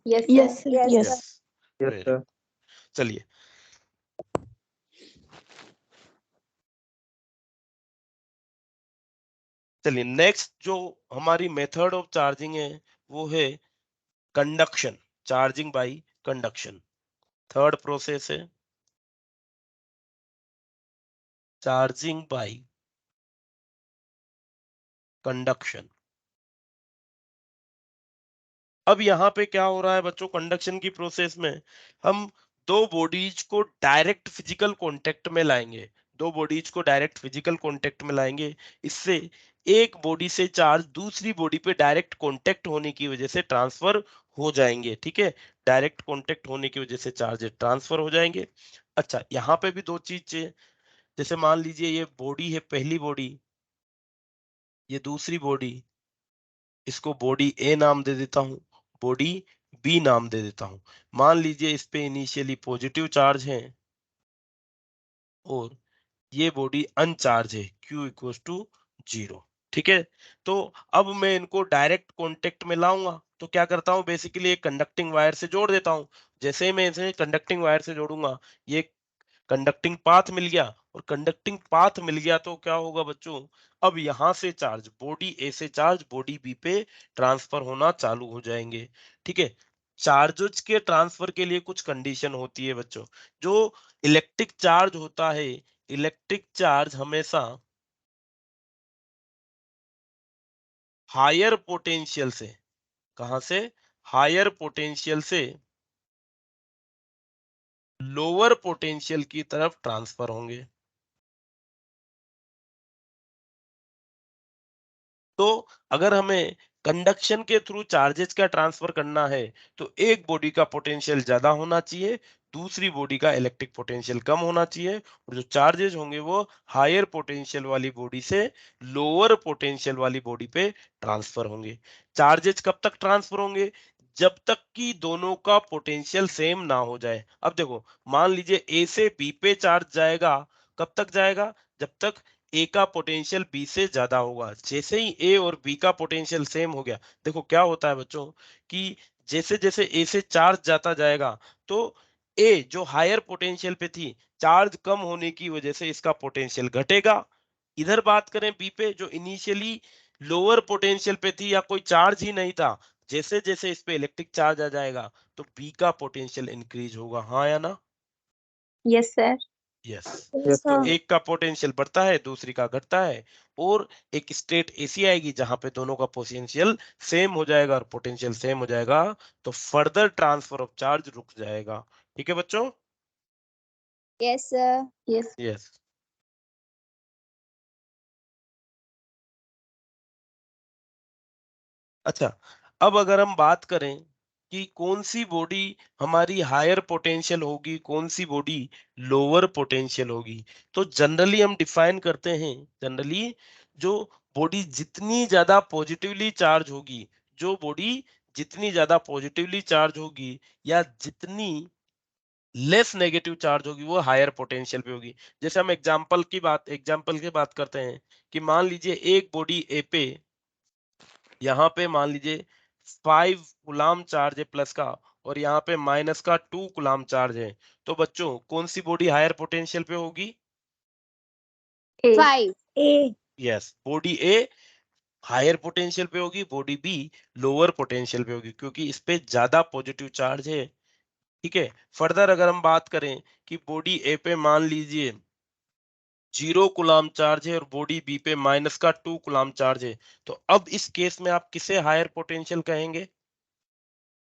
yes yes yes yes, yes sir. चलिए चलिए नेक्स्ट जो हमारी मेथड ऑफ चार्जिंग है वो है conduction, charging by conduction. Third process है चार्जिंग बाय कंडक्शन। अब यहाँ पे क्या हो रहा है बच्चों, कंडक्शन की प्रोसेस में हम दो बॉडीज को डायरेक्ट फिजिकल कांटेक्ट में लाएंगे, दो बॉडीज को डायरेक्ट फिजिकल कांटेक्ट में लाएंगे। इससे एक बॉडी से चार्ज दूसरी बॉडी पे डायरेक्ट कांटेक्ट होने की वजह से ट्रांसफर हो जाएंगे। ठीक है, डायरेक्ट कांटेक्ट होने की वजह से चार्ज ट्रांसफर हो जाएंगे। अच्छा, यहाँ पे भी दो चीज है, जैसे मान लीजिए ये बॉडी है, पहली बॉडी, ये दूसरी बॉडी, इसको बॉडी ए नाम दे देता हूं, बॉडी बी नाम दे देता हूं। मान लीजिए इस पे इनिशियली पॉजिटिव चार्ज है और ये बॉडी अनचार्ज है, Q इक्वल्स टू 0। ठीक है, तो अब मैं इनको डायरेक्ट कांटेक्ट में लाऊंगा तो क्या करता हूं, बेसिकली एक कंडक्टिंग वायर से जोड़ देता हूं। जैसे ही मैं इसे कंडक्टिंग वायर से जोड़ूंगा, ये कंडक्टिंग पाथ मिल गया, और कंडक्टिंग पाथ मिल गया तो क्या होगा बच्चों, अब यहां से चार्ज बॉडी ए से चार्ज बॉडी बी पे ट्रांसफर होना चालू हो जाएंगे। ठीक है, चार्जेस के ट्रांसफर के लिए कुछ कंडीशन होती है बच्चों। जो इलेक्ट्रिक चार्ज होता है, इलेक्ट्रिक चार्ज हमेशा हायर पोटेंशियल से, कहां से, हायर पोटेंशियल से लोअर पोटेंशियल की तरफ ट्रांसफर होंगे। तो अगर हमें कंडक्शन के थ्रू चार्जेस का ट्रांसफर करना है तो एक बॉडी का पोटेंशियल ज्यादा होना चाहिए, दूसरी बॉडी का इलेक्ट्रिक पोटेंशियल कम होना चाहिए, और जो चार्जेस होंगे वो हायर पोटेंशियल वाली बॉडी से लोअर पोटेंशियल वाली बॉडी पे ट्रांसफर होंगे। चार्जेस कब तक ट्रांसफर होंगे, जब तक कि दोनों का पोटेंशियल सेम ना हो जाए। अब देखो, मान लीजिए ए से बी पे चार्ज जाएगा, कब तक जाएगा, जब तक ए का पोटेंशियल बी से ज्यादा होगा। जैसे ही ए और बी का पोटेंशियल सेम हो गया, देखो क्या होता है बच्चों कि जैसे जैसे ए से चार्ज जाता जाएगा तो ए जो हायर पोटेंशियल पे थी, चार्ज कम होने की वजह से इसका पोटेंशियल घटेगा। इधर बात करें बी पे, जो इनिशियली लोअर पोटेंशियल पे थी या कोई चार्ज ही नहीं था, जैसे जैसे इस पे इलेक्ट्रिक चार्ज आ जाएगा तो बी का पोटेंशियल इंक्रीज होगा। हाँ या ना? Yes, sir. यस। Yes, तो sir. एक का पोटेंशियल बढ़ता है, दूसरी का घटता है, और एक स्टेट ऐसी आएगी जहां पे दोनों का पोटेंशियल सेम हो जाएगा, और पोटेंशियल सेम हो जाएगा तो फर्दर ट्रांसफर ऑफ चार्ज रुक जाएगा। ठीक है बच्चों? Yes, sir. Yes. यस। अच्छा, अब अगर हम बात करें कि कौन सी बॉडी हमारी हायर पोटेंशियल होगी, कौन सी बॉडी लोअर पोटेंशियल होगी, तो जनरली हम डिफाइन करते हैं, जनरली जो बॉडी जितनी ज्यादा पॉजिटिवली चार्ज होगी, जो बॉडी जितनी ज्यादा पॉजिटिवली चार्ज होगी या जितनी लेस नेगेटिव चार्ज होगी, वो हायर पोटेंशियल पे होगी। जैसे हम एग्जांपल की बात करते हैं कि मान लीजिए एक बॉडी ए पे, यहाँ पे मान लीजिए 5 गुलाम चार्ज है प्लस का, और यहाँ पे माइनस का 2 गुलाम चार्ज है, तो बच्चों कौन सी बॉडी हायर पोटेंशियल पे होगी? A. 5. A. Yes, body a higher potential पे होगी, बॉडी बी लोअर पोटेंशियल पे होगी, क्योंकि इस पे ज्यादा पॉजिटिव चार्ज है। ठीक है, फर्दर अगर हम बात करें कि बॉडी ए पे मान लीजिए 0 कुलाम चार्ज है और बॉडी बी पे माइनस का 2 कुलाम चार्ज है, तो अब इस केस में आप किसे हायर पोटेंशियल कहेंगे?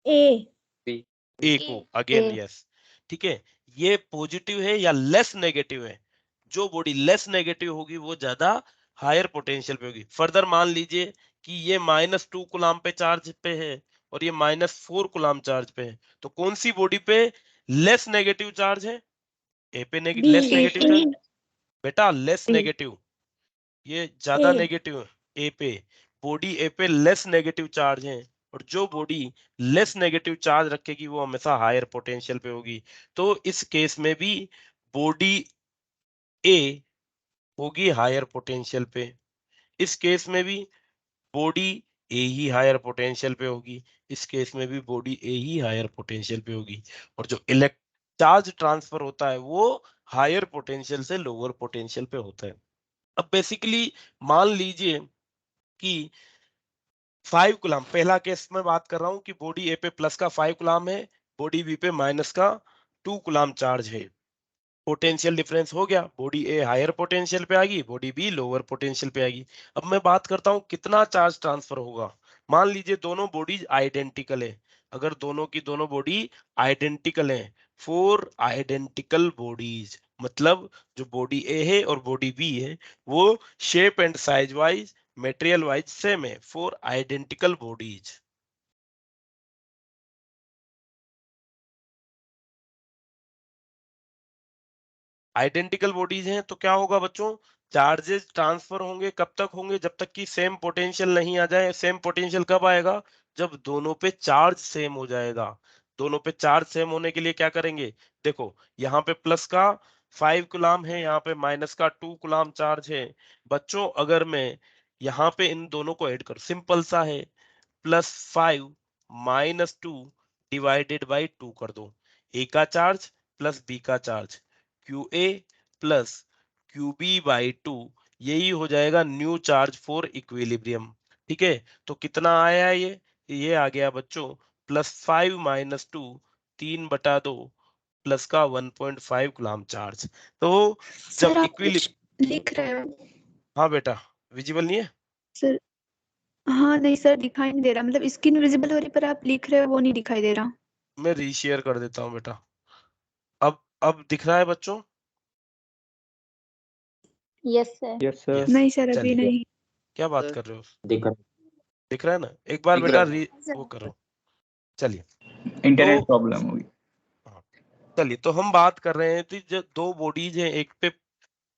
A. ए को, अगेन यस। ठीक है, ये पॉजिटिव है या लेस नेगेटिव है? जो बॉडी लेस नेगेटिव होगी वो ज्यादा हायर पोटेंशियल पे होगी। फर्दर मान लीजिए कि ये -2 कुलाम पे चार्ज पे है और ये -4 कुलाम चार्ज पे है, तो कौन सी बॉडी पे लेस नेगेटिव चार्ज है? ए पे लेस नेगेटिव चार्ज। बेटा लेस नेगेटिव, ये ज्यादा नेगेटिव ए पे, बॉडी ए पे लेस नेगेटिव चार्ज है, और जो बॉडी लेस नेगेटिव चार्ज रखेगी वो हमेशा हायर पोटेंशियल पे होगी। तो इस केस में भी बॉडी ए होगी हायर पोटेंशियल पे, इस केस में भी बॉडी ए ही हायर पोटेंशियल पे होगी, इस केस में भी बॉडी ए ही हायर पोटेंशियल पे होगी, और जो इलेक्ट चार्ज ट्रांसफर होता है वो हायर पोटेंशियल से लोअर पोटेंशियल पे होता है। अब बेसिकली मान लीजिए कि 5 कूलम, पहला केस में बात कर रहा हूं कि बॉडी ए पे प्लस का 5 कूलम है, बॉडी बी पे माइनस का 2 कूलम चार्ज है। पोटेंशियल डिफरेंस हो गया, बॉडी ए हायर पोटेंशियल पे आएगी, बॉडी बी लोअर पोटेंशियल पे आएगी। अब मैं बात करता हूं कितना चार्ज ट्रांसफर होगा। मान लीजिए दोनों बॉडीज आइडेंटिकल है, अगर दोनों की दोनों बॉडी आइडेंटिकल है, 4 आइडेंटिकल बॉडीज, मतलब जो बॉडी ए है और बॉडी बी है वो shape and size wise material wise same है, 4 आइडेंटिकल बॉडीज। आइडेंटिकल बॉडीज हैं तो क्या होगा बच्चों, चार्जेस ट्रांसफर होंगे, कब तक होंगे, जब तक कि सेम पोटेंशियल नहीं आ जाए। सेम पोटेंशियल कब आएगा, जब दोनों पे चार्ज सेम हो जाएगा। दोनों पे चार्ज सेम होने के लिए क्या करेंगे, देखो यहाँ पे प्लस का 5 कूलम है, यहाँ पे माइनस का 2 कूलम चार्ज है। बच्चों अगर मैं यहाँ पे इन दोनों को ऐड करूं, सिंपल सा है, +5 -2 डिवाइडेड बाई 2 कर दो, ए का चार्ज प्लस बी का charge, QA plus QB by 2, यही हो जाएगा न्यू चार्ज फॉर इक्विलिब्रियम। ठीक है, तो कितना आया ये आ गया बच्चों +5 -2, 3/2 प्लस का 1.5 कूलम चार्ज। तो सर जब आप इक्विलिब्रियम, कुछ लिख रहे हो? हाँ बेटा, विजिबल नहीं है? सर हाँ नहीं सर, दिखाई नहीं दे रहा, मतलब स्क्रीन विजिबल हो रही पर आप लिख रहे हो वो नहीं दिखाई दे रहा। मैं रीशेयर कर देता हूँ बेटा। अब दिख रहा है बच्चों? Yes sir. Yes sir. Yes, नहीं सर, अभी चलिए, नहीं। क्या बात सर कर रहे हो, दिख रहा दिख रहा है ना? एक बार दिख बेटा रहा वो करो, चलिए। है। इंटरनेट तो प्रॉब्लम होगी। हाँ, चलिए, तो हम बात कर रहे हैं कि जो दो बॉडीज हैं, एक पे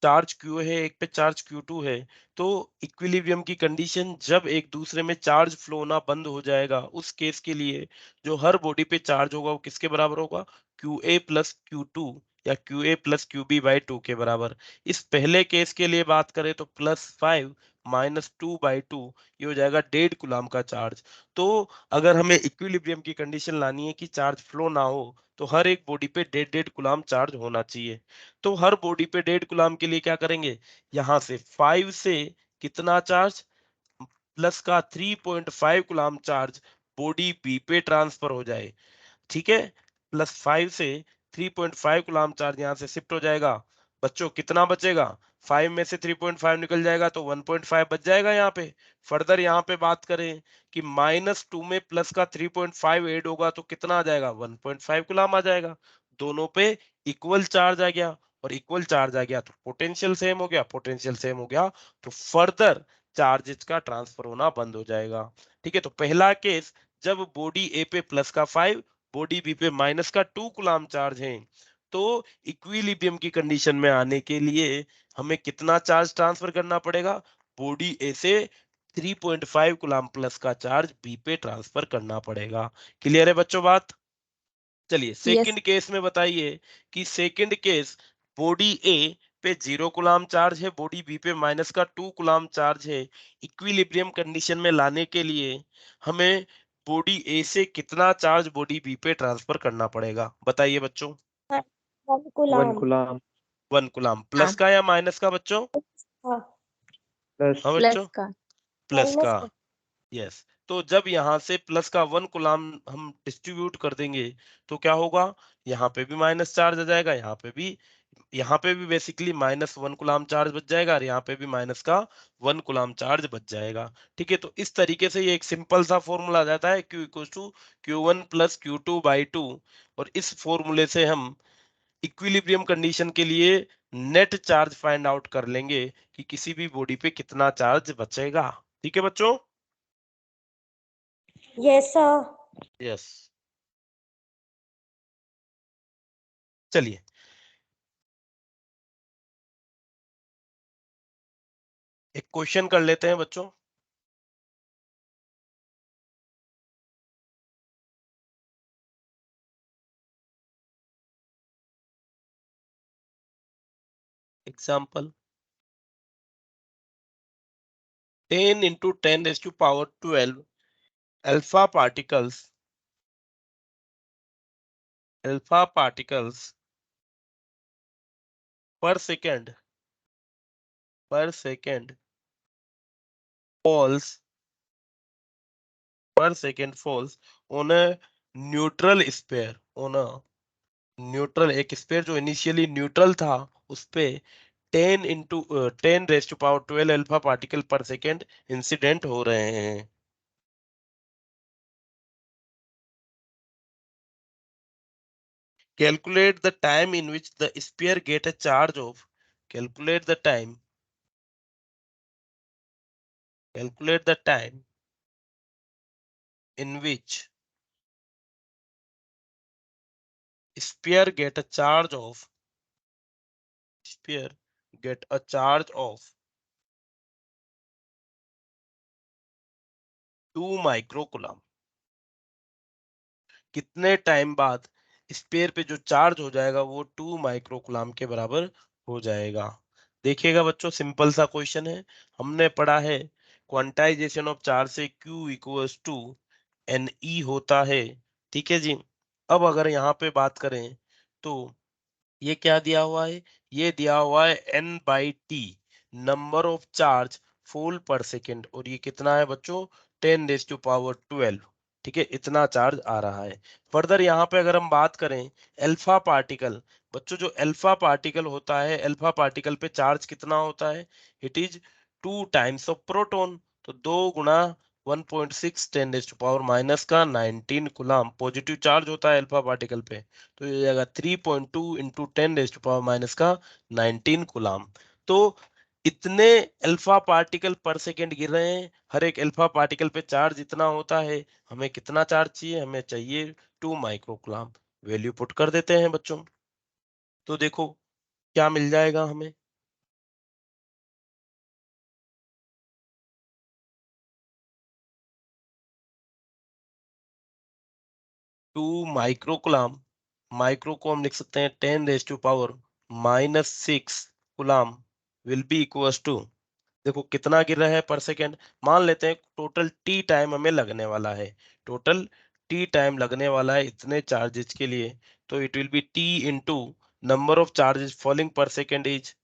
चार्ज Q है, एक पे चार्ज Q2 है, तो इक्विलिब्रियम की कंडीशन जब एक दूसरे में चार्ज फ्लो होना बंद हो जाएगा, उस केस के लिए जो हर बॉडी पे चार्ज होगा वो किसके बराबर होगा, QA प्लस Q2 या QA प्लस QB बाई 2 के बराबर। इस पहले केस के लिए बात करें तो +5 -2/2, ये हो जाएगा 1.5 कूलम का चार्ज। तो अगर हमें इक्विलिब्रियम की कंडीशन लानी है कि चार्ज फ्लो ना हो, तो हर एक बॉडी पे 1.5 कूलम चार्ज होना चाहिए। तो हर बॉडी पे 1.5 कूलम के लिए क्या करेंगे, यहां से 5 से कितना चार्ज, प्लस का 3.5 कूलम चार्ज बॉडी बी पे ट्रांसफर हो जाए। ठीक है, +5 से 3.5 कूलम चार्ज यहाँ से शिफ्ट हो जाएगा। बच्चों कितना बचेगा, 5 में से 3.5 निकल जाएगा तो 1.5 बच जाएगा यहाँ पे। फर्दर यहाँ पे बात करें कि -2 में प्लस का 3.5 ऐड होगा तो कितना आ जाएगा, 1.5 कूलम आ जाएगा। दोनों पे इक्वल चार्ज आ गया, और इक्वल चार्ज आ गया तो पोटेंशियल सेम हो गया, पोटेंशियल सेम हो गया तो फर्दर चार्जेस का ट्रांसफर होना बंद हो जाएगा। ठीक है, तो पहला केस जब बॉडी ए पे प्लस का 5, बॉडी बी पे माइनस का 2 कूलम चार्ज है, तो इक्विलिब्रियम की कंडीशन में आने के लिए हमें कितना चार्ज ट्रांसफर करना पड़ेगा, बॉडी ए से 3.5 कूलम प्लस का चार्ज बी पे ट्रांसफर करना पड़ेगा। क्लियर है बच्चों बात? चलिए यस। सेकंड केस में बताइए कि सेकंड केस बॉडी ए पे 0 कूलम चार्ज है, बॉडी बी पे माइनस का 2 कूलम चार्ज है। इक्विलिब्रियम कंडीशन में लाने के लिए हमें बॉडी ए से कितना चार्ज बॉडी बी पे ट्रांसफर करना पड़ेगा, बताइए बच्चों। 1 1 कूलम। कूलम 1 कूलम, हाँ। प्लस का या माइनस का बच्चों? हाँ, प्लस हाँ बच्चों, प्लस का। प्लस माइनस का। का। यस, तो जब यहाँ से प्लस का 1 कूलम हम डिस्ट्रीब्यूट कर देंगे तो क्या होगा, यहाँ पे भी माइनस चार्ज आ जाएगा, यहाँ पे भी बेसिकली -1 कूलम चार्ज बच जाएगा, और यहाँ पे भी माइनस का 1 कूलम चार्ज बच जाएगा। ठीक है, तो इस तरीके से ये एक सिंपल सा फॉर्मूला आ जाता है, Q equal to Q1 plus Q2 by 2, और इस फॉर्मूले से हम इक्विलिब्रियम कंडीशन के लिए नेट चार्ज फाइंड आउट कर लेंगे कि किसी भी बॉडी पे कितना चार्ज बचेगा। ठीक है बच्चों? Yes sir. यस, चलिए एक क्वेश्चन कर लेते हैं बच्चों। Example 10 into 10 raised to power 12 alpha particles per second falls per second falls on a neutral sphere, on a neutral, एक स्पेयर जो इनिशियली न्यूट्रल था उस पे 10 अल्फा पार्टिकल पर सेकेंड इंसिडेंट हो रहे हैं। Calculate the time in which the sphere get a charge of, calculate the time in which sphere get a charge of 2 microcoulomb. कितने टाइम बाद स्पेयर पे जो चार्ज हो जाएगा वो 2 माइक्रोकूलम के बराबर हो जाएगा। देखिएगा बच्चों, सिंपल सा क्वेश्चन है। हमने पढ़ा है क्वांटाइजेशन ऑफ चार्ज से Q इक्वल्स टू NE होता है, ठीक है जी। अब अगर यहाँ पे बात करें तो ये क्या दिया हुआ है, ये दिया हुआ है N/T, number of charge fall पर सेकेंड, और ये कितना है बच्चों, 10⁻12, ठीक है, इतना चार्ज आ रहा है। फर्दर यहाँ पे अगर हम बात करें अल्फा पार्टिकल, बच्चों जो अल्फा पार्टिकल होता है, अल्फा पार्टिकल पे चार्ज कितना होता है, it is 2 times of proton, तो 2 गुना 1.6 10⁻⁻19 कूलम पॉजिटिव चार्ज होता है अल्फा पार्टिकल पे, तो ये जाएगा 3.2 इंटू 10⁻⁻19 कूलम। तो इतने अल्फा पार्टिकल पर सेकेंड गिर रहे हैं, हर एक अल्फा पार्टिकल पे चार्ज इतना होता है, हमें कितना चार्ज चाहिए, हमें चाहिए 2 माइक्रोकूलम। वैल्यू पुट कर देते हैं बच्चों, तो देखो क्या मिल जाएगा हमें। टू माइक्रोकूलम, माइक्रो को हम लिख सकते हैं 10⁻⁻6 coulomb will be equals to, देखो कितना गिर रहा है पर सेकेंड, मान लेते हैं टोटल टी टाइम हमें लगने वाला है, टोटल टी टाइम लगने वाला है इतने चार्जेस के लिए, तो it will be T into number of charges falling पर second is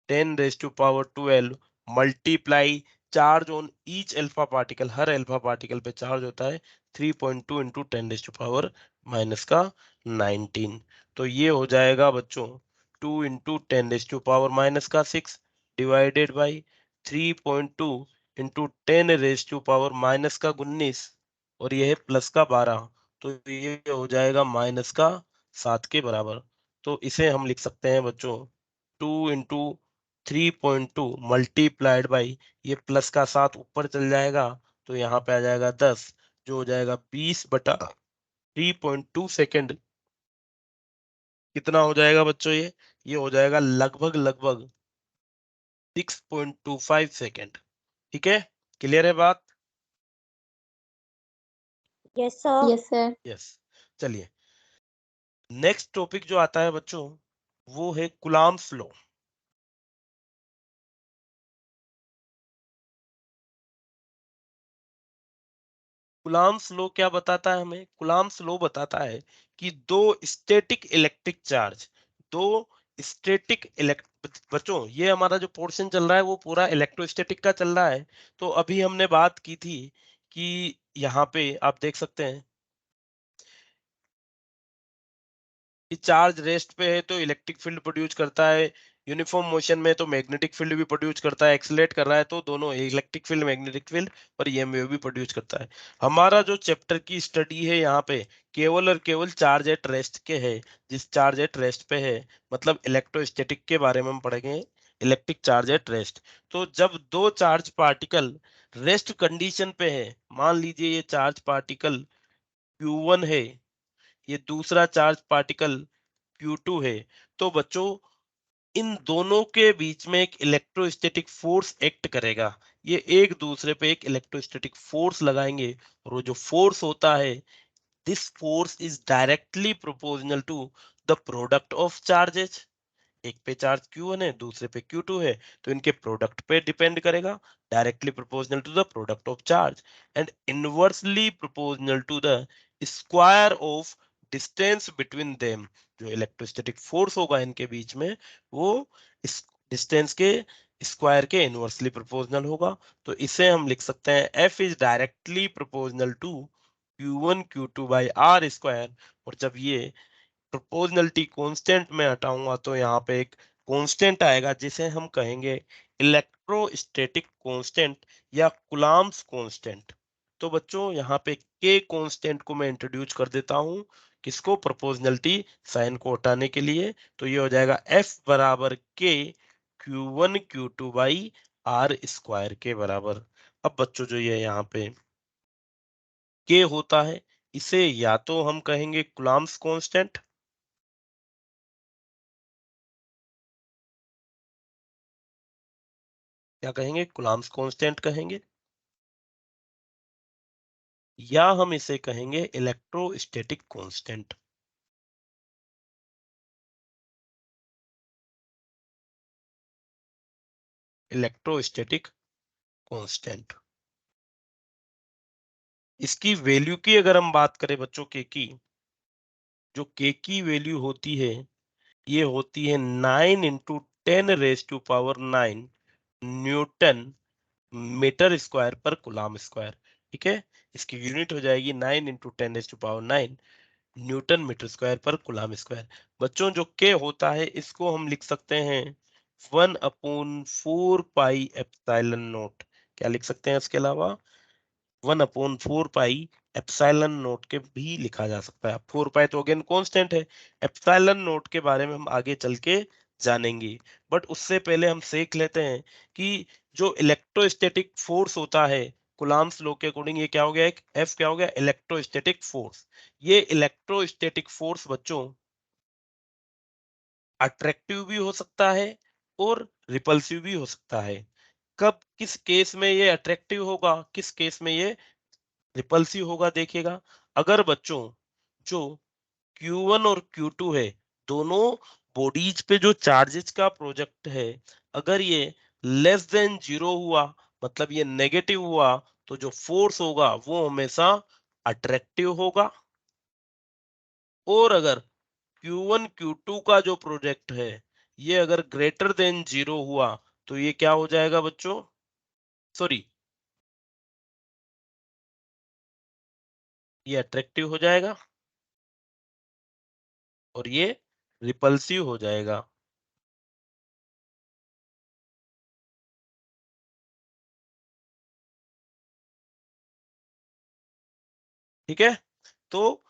10⁻12 multiply charge on each alpha particle, हर अल्फा पार्टिकल पे चार्ज होता है 3.2 इंटू 10⁻⁻19, तो ये हो जाएगा बच्चों 2 इंटू 10⁻⁻6 डिवाइडेड बाई 3.2 इंटू 10⁻⁻19 और ये है प्लस का 12, तो ये हो जाएगा -7 के बराबर। तो इसे हम लिख सकते हैं बच्चों 2 इंटू 3.2 मल्टीप्लाइड बाई, ये प्लस का 7 ऊपर चल जाएगा तो यहाँ पे आ जाएगा 10, जो हो जाएगा 20/3.2 सेकेंड। कितना हो जाएगा बच्चों, ये हो जाएगा लगभग 6.25 सेकेंड। ठीक है, क्लियर है बात? Yes sir. Yes sir. Yes, चलिए नेक्स्ट टॉपिक जो आता है बच्चों वो है कूलम्ब्स लॉ। कूलम्ब्स लॉ क्या बताता है हमें? कूलम्ब्स लॉ बताता है कि दो स्टैटिक इलेक्ट्रिक चार्ज, दो स्टैटिक बच्चों ये हमारा जो पोर्शन चल रहा है वो पूरा इलेक्ट्रोस्टैटिक का चल रहा है। तो अभी हमने बात की थी कि यहाँ पे आप देख सकते हैं कि चार्ज रेस्ट पे है तो इलेक्ट्रिक फील्ड प्रोड्यूस करता है, यूनिफॉर्म मोशन में तो मैग्नेटिक फील्ड भी प्रोड्यूस करता है, एक्सीलरेट कर रहा है तो दोनों इलेक्ट्रिक फील्ड मैग्नेटिक फील्ड और ईएमएफ भी प्रोड्यूस करता है। हमारा जो चैप्टर की स्टडी है यहाँ पे केवल और केवल चार्ज एट रेस्ट के है, जिस चार्ज एट रेस्ट पे है मतलब इलेक्ट्रोस्टैटिक के बारे में हम पढ़ेंगे, इलेक्ट्रिक चार्ज एट रेस्ट। तो जब दो चार्ज पार्टिकल रेस्ट कंडीशन पे है, मान लीजिए ये चार्ज पार्टिकल Q1 है, ये दूसरा चार्ज पार्टिकल Q2 है, तो बच्चों इन दोनों के बीच में एक इलेक्ट्रोस्टैटिक फोर्स एक्ट करेगा, ये एक दूसरे पे एक इलेक्ट्रोस्टैटिक फोर्स लगाएंगे और वो जो फोर्स होता है this force is directly proportional to the product of charges. एक पे चार्ज Q1 है दूसरे पे Q2 है, तो इनके प्रोडक्ट पे डिपेंड करेगा, directly proportional to the product of charge and inversely proportional to the square of distance between them. जो इलेक्ट्रोस्टैटिक फोर्स होगा इनके बीच में वो इस डिस्टेंस के स्क्वायर के इनवर्सली प्रोपोर्शनल होगा। तो इसे हम लिख सकते हैं F is directly proportional to Q1 Q2 by R square. और जब ये प्रोपोर्शनलिटी कांस्टेंट में हटाऊंगा तो यहाँ पे एक कांस्टेंट आएगा जिसे हम कहेंगे इलेक्ट्रोस्टैटिक कांस्टेंट या कुलाम्स कांस्टेंट। तो बच्चों यहाँ पे के कांस्टेंट को मैं इंट्रोड्यूस कर देता हूँ, किसको, प्रोपोर्शनलिटी साइन को हटाने के लिए। तो ये हो जाएगा F बराबर के Q1 Q2 by R square के बराबर। अब बच्चों जो ये यहाँ पे के होता है इसे या तो हम कहेंगे कुलाम्स कांस्टेंट, क्या कहेंगे, कुलाम्स कांस्टेंट कहेंगे, या हम इसे कहेंगे इलेक्ट्रोस्टैटिक कांस्टेंट। Electrostatic constant. इसकी वैल्यू की अगर हम बात करें बच्चों के की, जो के की वैल्यू होती है ये होती है 9 इंटू 10⁻⁹ न्यूटन मीटर स्क्वायर पर कूलम स्क्वायर। ठीक है, इसकी यूनिट हो जाएगी 9 इंटू 10⁹ न्यूटन मीटर स्क्वायर पर कूलम स्क्वायर। बच्चों जो के होता है इसको हम लिख सकते हैं 1/4 पाई एप्सिलॉन नॉट। क्या लिख सकते हैं इसके अलावा, 1/4 पाई एप्सिलॉन नॉट के भी लिखा जा सकता है। 4 पाई तो अगेन कांस्टेंट है, एप्सिलॉन नॉट के बारे में हम आगे चल के जानेंगे। बट उससे पहले हम सीख लेते हैं कि जो इलेक्ट्रोस्टैटिक फोर्स होता है कूलम्ब्स लॉ के अकॉर्डिंग, ये क्या हो गया, एक एफ क्या हो गया, इलेक्ट्रोस्टैटिक फोर्स। ये इलेक्ट्रोस्टैटिक फोर्स बच्चों अट्रैक्टिव भी हो सकता है और रिपल्सिव भी हो सकता है। कब, किस केस में ये अट्रैक्टिव होगा, किस केस में ये रिपल्सिव होगा, देखिएगा। अगर बच्चों जो Q1 और Q2 है, दोनों बॉडीज पे जो चार्जेस का प्रोजेक्ट है, अगर ये लेस देन 0 हुआ, मतलब ये नेगेटिव हुआ, तो जो फोर्स होगा वो हमेशा अट्रैक्टिव होगा। और अगर Q1 Q2 का जो प्रोजेक्ट है ये अगर ग्रेटर देन 0 हुआ तो ये क्या हो जाएगा बच्चों, सॉरी, ये अट्रैक्टिव हो जाएगा और ये रिपल्सिव हो जाएगा। ठीक है, तो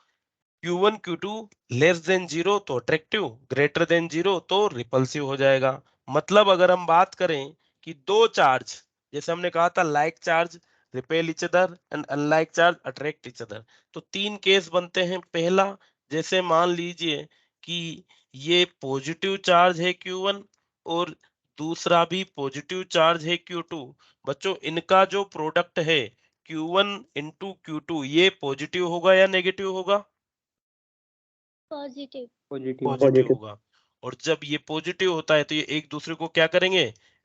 Q1 Q2 लेस देन 0 तो अट्रैक्टिव, ग्रेटर देन 0 तो रिपल्सिव हो जाएगा। मतलब अगर हम बात करें कि दो चार्ज, जैसे हमने कहा था like charge repel each other and unlike charge attract each other, तो तीन केस बनते हैं। पहला, जैसे मान लीजिए कि ये पॉजिटिव चार्ज है Q1 और दूसरा भी पॉजिटिव चार्ज है Q2। बच्चों इनका जो प्रोडक्ट है Q1 इंटू Q2 ये पॉजिटिव होगा या नेगेटिव होगा, पॉजिटिव। पॉजिटिव होगा। और जब ये पॉजिटिव होता है तो ये एक दूसरे को क्या करेंगे,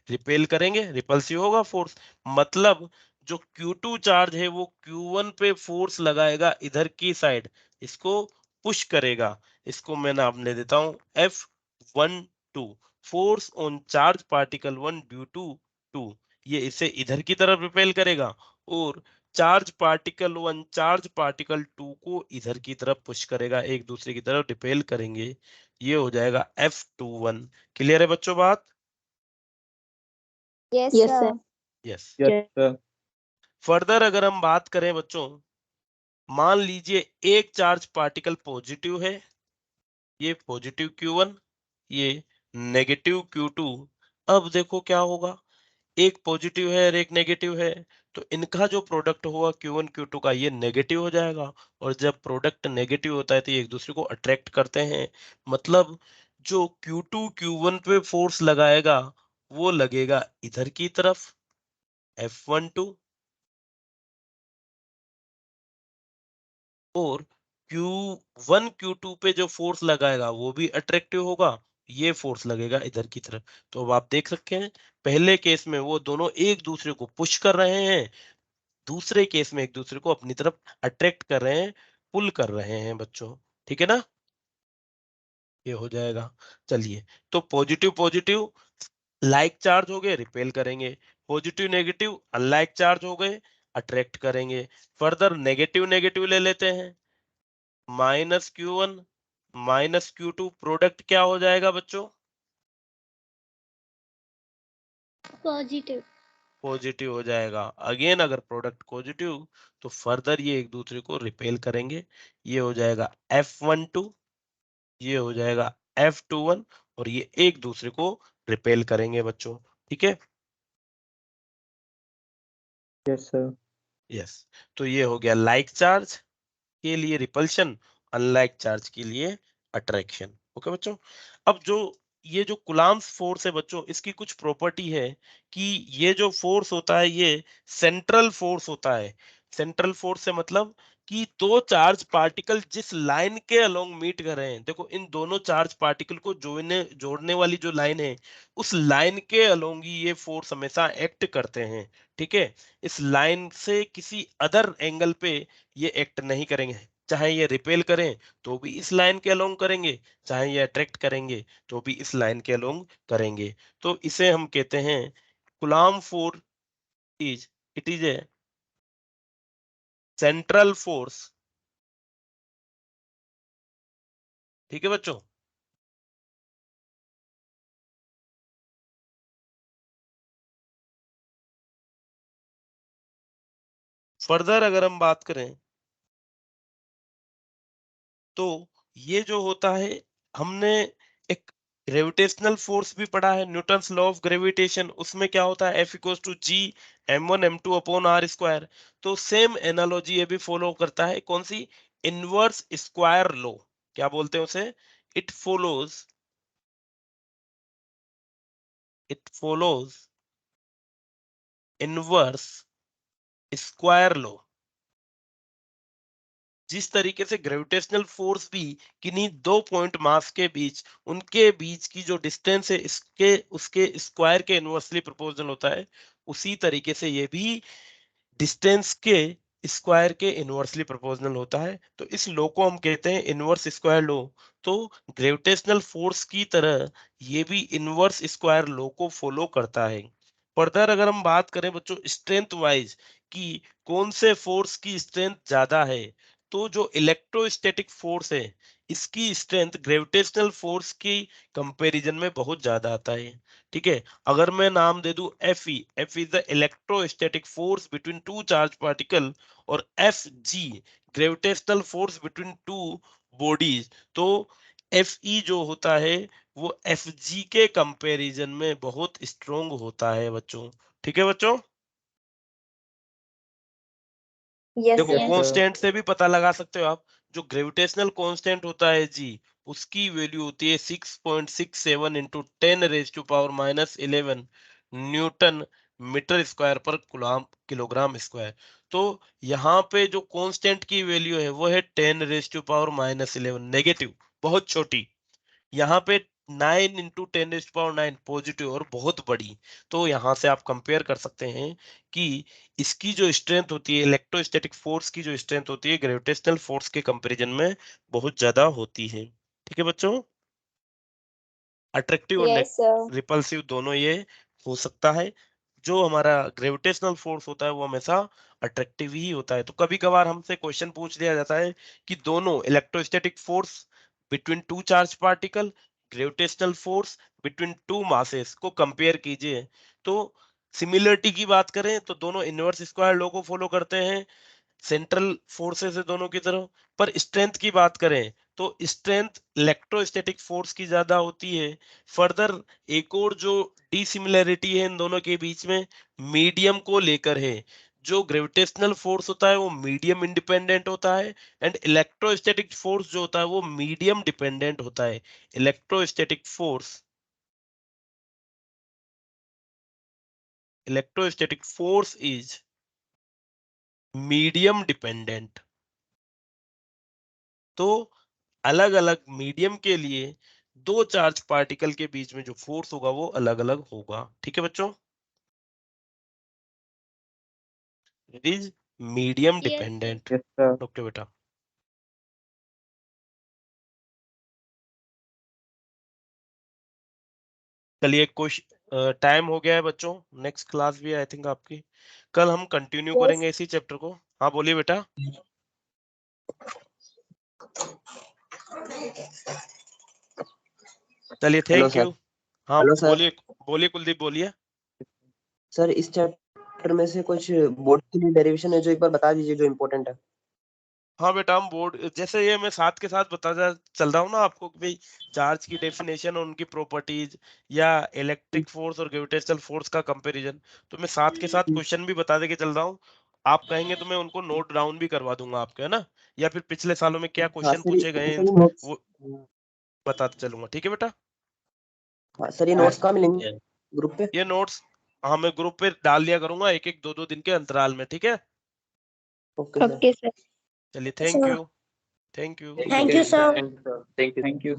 रिपेल करेंगे, रिपल्सिव होगा फोर्स। मतलब जो Q2 चार्ज है वो Q1 पे फोर्स लगाएगा इधर की साइड, इसको पुश करेगा। इसको मैं नाम ले देता हूं F12, force on charge particle 1 due to 2। ये इसे इधर की तरफ रिपेल करेगा और चार्ज पार्टिकल 2 को इधर की तरफ पुश करेगा, एक दूसरे की तरफ रिपेल करेंगे। ये हो जाएगा F21। क्लियर है बच्चों बात? Yes sir. Yes. Yes sir. Further अगर हम बात करें बच्चों, मान लीजिए एक चार्ज पार्टिकल पॉजिटिव है, ये पॉजिटिव Q1, ये नेगेटिव Q2। अब देखो क्या होगा, एक पॉजिटिव है और एक नेगेटिव है, तो इनका जो प्रोडक्ट होगा Q1 Q2 का ये नेगेटिव हो जाएगा। और जब प्रोडक्ट नेगेटिव होता है तो ये एक दूसरे को अट्रैक्ट करते हैं। मतलब जो Q2 Q1 पे फोर्स लगाएगा वो लगेगा इधर की तरफ F12, और Q1 Q2 पे जो फोर्स लगाएगा वो भी अट्रैक्टिव होगा, ये फोर्स लगेगा इधर की तरफ। तो अब आप देख सकते हैं पहले केस में वो दोनों एक दूसरे को पुश कर रहे हैं, दूसरे केस में एक दूसरे को अपनी तरफ अट्रैक्ट कर रहे हैं, पुल कर रहे हैं बच्चों। ठीक है ना, ये हो जाएगा। चलिए, तो पॉजिटिव पॉजिटिव लाइक चार्ज हो गए रिपेल करेंगे, पॉजिटिव नेगेटिव अनलाइक चार्ज हो गए अट्रैक्ट करेंगे। फर्दर नेगेटिव नेगेटिव ले लेते हैं, -Q1 -Q2 प्रोडक्ट क्या हो जाएगा बच्चों? पॉजिटिव। पॉजिटिव हो जाएगा। अगेन अगर प्रोडक्ट पॉजिटिव तो फर्दर ये एक दूसरे को रिपेल करेंगे, ये हो जाएगा F12, ये हो जाएगा F21 और ये एक दूसरे को रिपेल करेंगे बच्चों। ठीक है, यस सर। यस। तो ये हो गया लाइक चार्ज के लिए रिपल्शन, अनलाइक चार्ज के लिए अट्रैक्शन। ओके बच्चों, अब जो ये जो कुलाम्स फोर्स है बच्चों, इसकी कुछ प्रॉपर्टी है कि ये जो फोर्स होता है ये सेंट्रल फोर्स होता है। सेंट्रल फोर्स से मतलब कि दो चार्ज पार्टिकल जिस लाइन के अलोंग मीट कर रहे हैं, देखो इन दोनों चार्ज पार्टिकल को जोड़ने वाली जो लाइन है, उस लाइन के अलोंग ही ये फोर्स हमेशा एक्ट करते हैं। ठीक है, इस लाइन से किसी अदर एंगल पे ये एक्ट नहीं करेंगे। चाहे ये रिपेल करें तो भी इस लाइन के अलोंग करेंगे, चाहे ये अट्रैक्ट करेंगे तो भी इस लाइन के अलोंग करेंगे। तो इसे हम कहते हैं coulomb force is, it is a central force. ठीक है बच्चों, फर्दर अगर हम बात करें तो ये जो होता है, हमने एक ग्रेविटेशनल फोर्स भी पढ़ा है, न्यूटन्स लॉ ऑफ ग्रेविटेशन, उसमें क्या होता है F=G m1m2/r²। तो सेम एनालॉजी ये भी फॉलो करता है, कौन सी? Inverse square law. क्या बोलते हैं उसे? It follows inverse square law. जिस तरीके से ग्रेविटेशनल फोर्स भी किन्हीं दो पॉइंट मास के बीच, उनके बीच की जो डिस्टेंस है इसके उसके स्क्वायर के इनवर्सली प्रोपोर्शनल होता है, उसी तरीके से ये भी डिस्टेंस के स्क्वायर के इनवर्सली प्रोपोर्शनल होता है। तो इस लॉ को हम कहते हैं इनवर्स स्क्वायर लॉ। तो ग्रेविटेशनल फोर्स की तरह ये भी इनवर्स स्क्वायर लॉ को फॉलो करता है। फर्दर अगर हम बात करें बच्चों स्ट्रेंथ वाइज कि कौन से फोर्स की स्ट्रेंथ ज्यादा है, तो जो इलेक्ट्रोस्टैटिक फोर्स है इसकी स्ट्रेंथ ग्रेविटेशनल फोर्स की कंपैरिजन में बहुत ज्यादा आता है। ठीक है, अगर मैं नाम दे दूं F is the electrostatic force between two charge particle, और Fg gravitational force between two bodies, तो Fe जो होता है वो Fg के कंपैरिजन में बहुत स्ट्रोंग होता है बच्चों। ठीक है बच्चों, यस देखो यस यस। सर। कांस्टेंट से भी पता लगा सकते हो आप, जो ग्रेविटेशनल कांस्टेंट होता है जी, उसकी वैल्यू होती है 6.67 इंटू 10⁻⁻11 न्यूटन मीटर स्क्वायर पर कूलम्ब किलोग्राम स्क्वायर। तो यहाँ पे जो कांस्टेंट की वैल्यू है वो है 10⁻⁻11 नेगेटिव, बहुत छोटी। यहाँ पे 9 × 10⁹ पॉजिटिव और बहुत बड़ी। तो यहाँ से आप कंपेयर कर सकते हैं कि इसकी जो स्ट्रेंथ होती है, इलेक्ट्रोस्टैटिक फोर्स की जो स्ट्रेंथ होती है ग्रेविटेशनल फोर्स के कंपैरिजन में बहुत ज्यादा होती है। ठीक है बच्चों, अट्रैक्टिव और यस सर। रिपल्सिव दोनों ये हो सकता है। जो हमारा ग्रेविटेशनल फोर्स होता है वो हमेशा अट्रैक्टिव ही होता है। तो कभी कभार हमसे क्वेश्चन पूछ लिया जाता है कि दोनों electrostatic force between two charge particle, gravitational force between two masses को कंपेयर कीजिए। तो सिमिलरिटी की बात करें तो दोनों इनवर्स स्क्वायर लॉ को फॉलो करते हैं, सेंट्रल फोर्सेस है दोनों की तरफ। पर स्ट्रेंथ की बात करें तो स्ट्रेंथ इलेक्ट्रोस्टैटिक फोर्स की ज्यादा होती है। फर्दर एक और जो डिसिमिलरिटी है इन दोनों के बीच में मीडियम को लेकर है। जो ग्रेविटेशनल फोर्स होता है वो मीडियम इंडिपेंडेंट होता है, एंड इलेक्ट्रोस्टैटिक फोर्स जो होता है वो मीडियम डिपेंडेंट होता है। Electrostatic force is medium dependent. तो अलग अलग मीडियम के लिए दो चार्ज पार्टिकल के बीच में जो फोर्स होगा वो अलग अलग होगा। ठीक है बच्चों, it is medium yes sir. Dependent. Yes sir. Okay बेटा, चलिए टाइम हो गया है बच्चों, नेक्स्ट क्लास भी आई थिंक आपकी, कल हम कंटिन्यू करेंगे इसी चैप्टर को। हाँ बोलिए बेटा। चलिए हेलो थैंक सर। यू। हाँ हेलो सर। बोलिए बोलिए कुलदीप बोलिए। सर इस चैप्टर में से कुछ बोर्ड के लिए डेरिवेशन है जो एक बार बता दीजिए जो इम्पोर्टेंट है। हाँ बेटा हम बोर्ड जैसे ये मैं साथ के साथ चल रहा हूँ ना आपको कि भाई चार्ज की डेफिनेशन और उनकी प्रॉपर्टीज या इलेक्ट्रिक फोर्स और ग्रेविटेशनल फोर्स का कंपैरिजन, तो मैं साथ के साथ क्वेश्चन भी बता दे के चल रहा हूँ। आप कहेंगे तो मैं उनको नोट डाउन भी करवा दूंगा आपके, है ना, या फिर पिछले सालों में क्या हाँ क्वेश्चन सर पूछे गए हैं सर ये नोट्स। वो बताते चलूंगा, ठीक है बेटा। हाँ सर ये नोट्स कहाँ मिलेंगे ग्रुप पे? ये नोट्स हाँ मैं ग्रुप पे डाल दिया करूंगा एक एक दो दो दिन के अंतराल में, ठीक है। Okay sir. Okay sir. चलिए thank you. Thank you. Thank you sir. Thank you.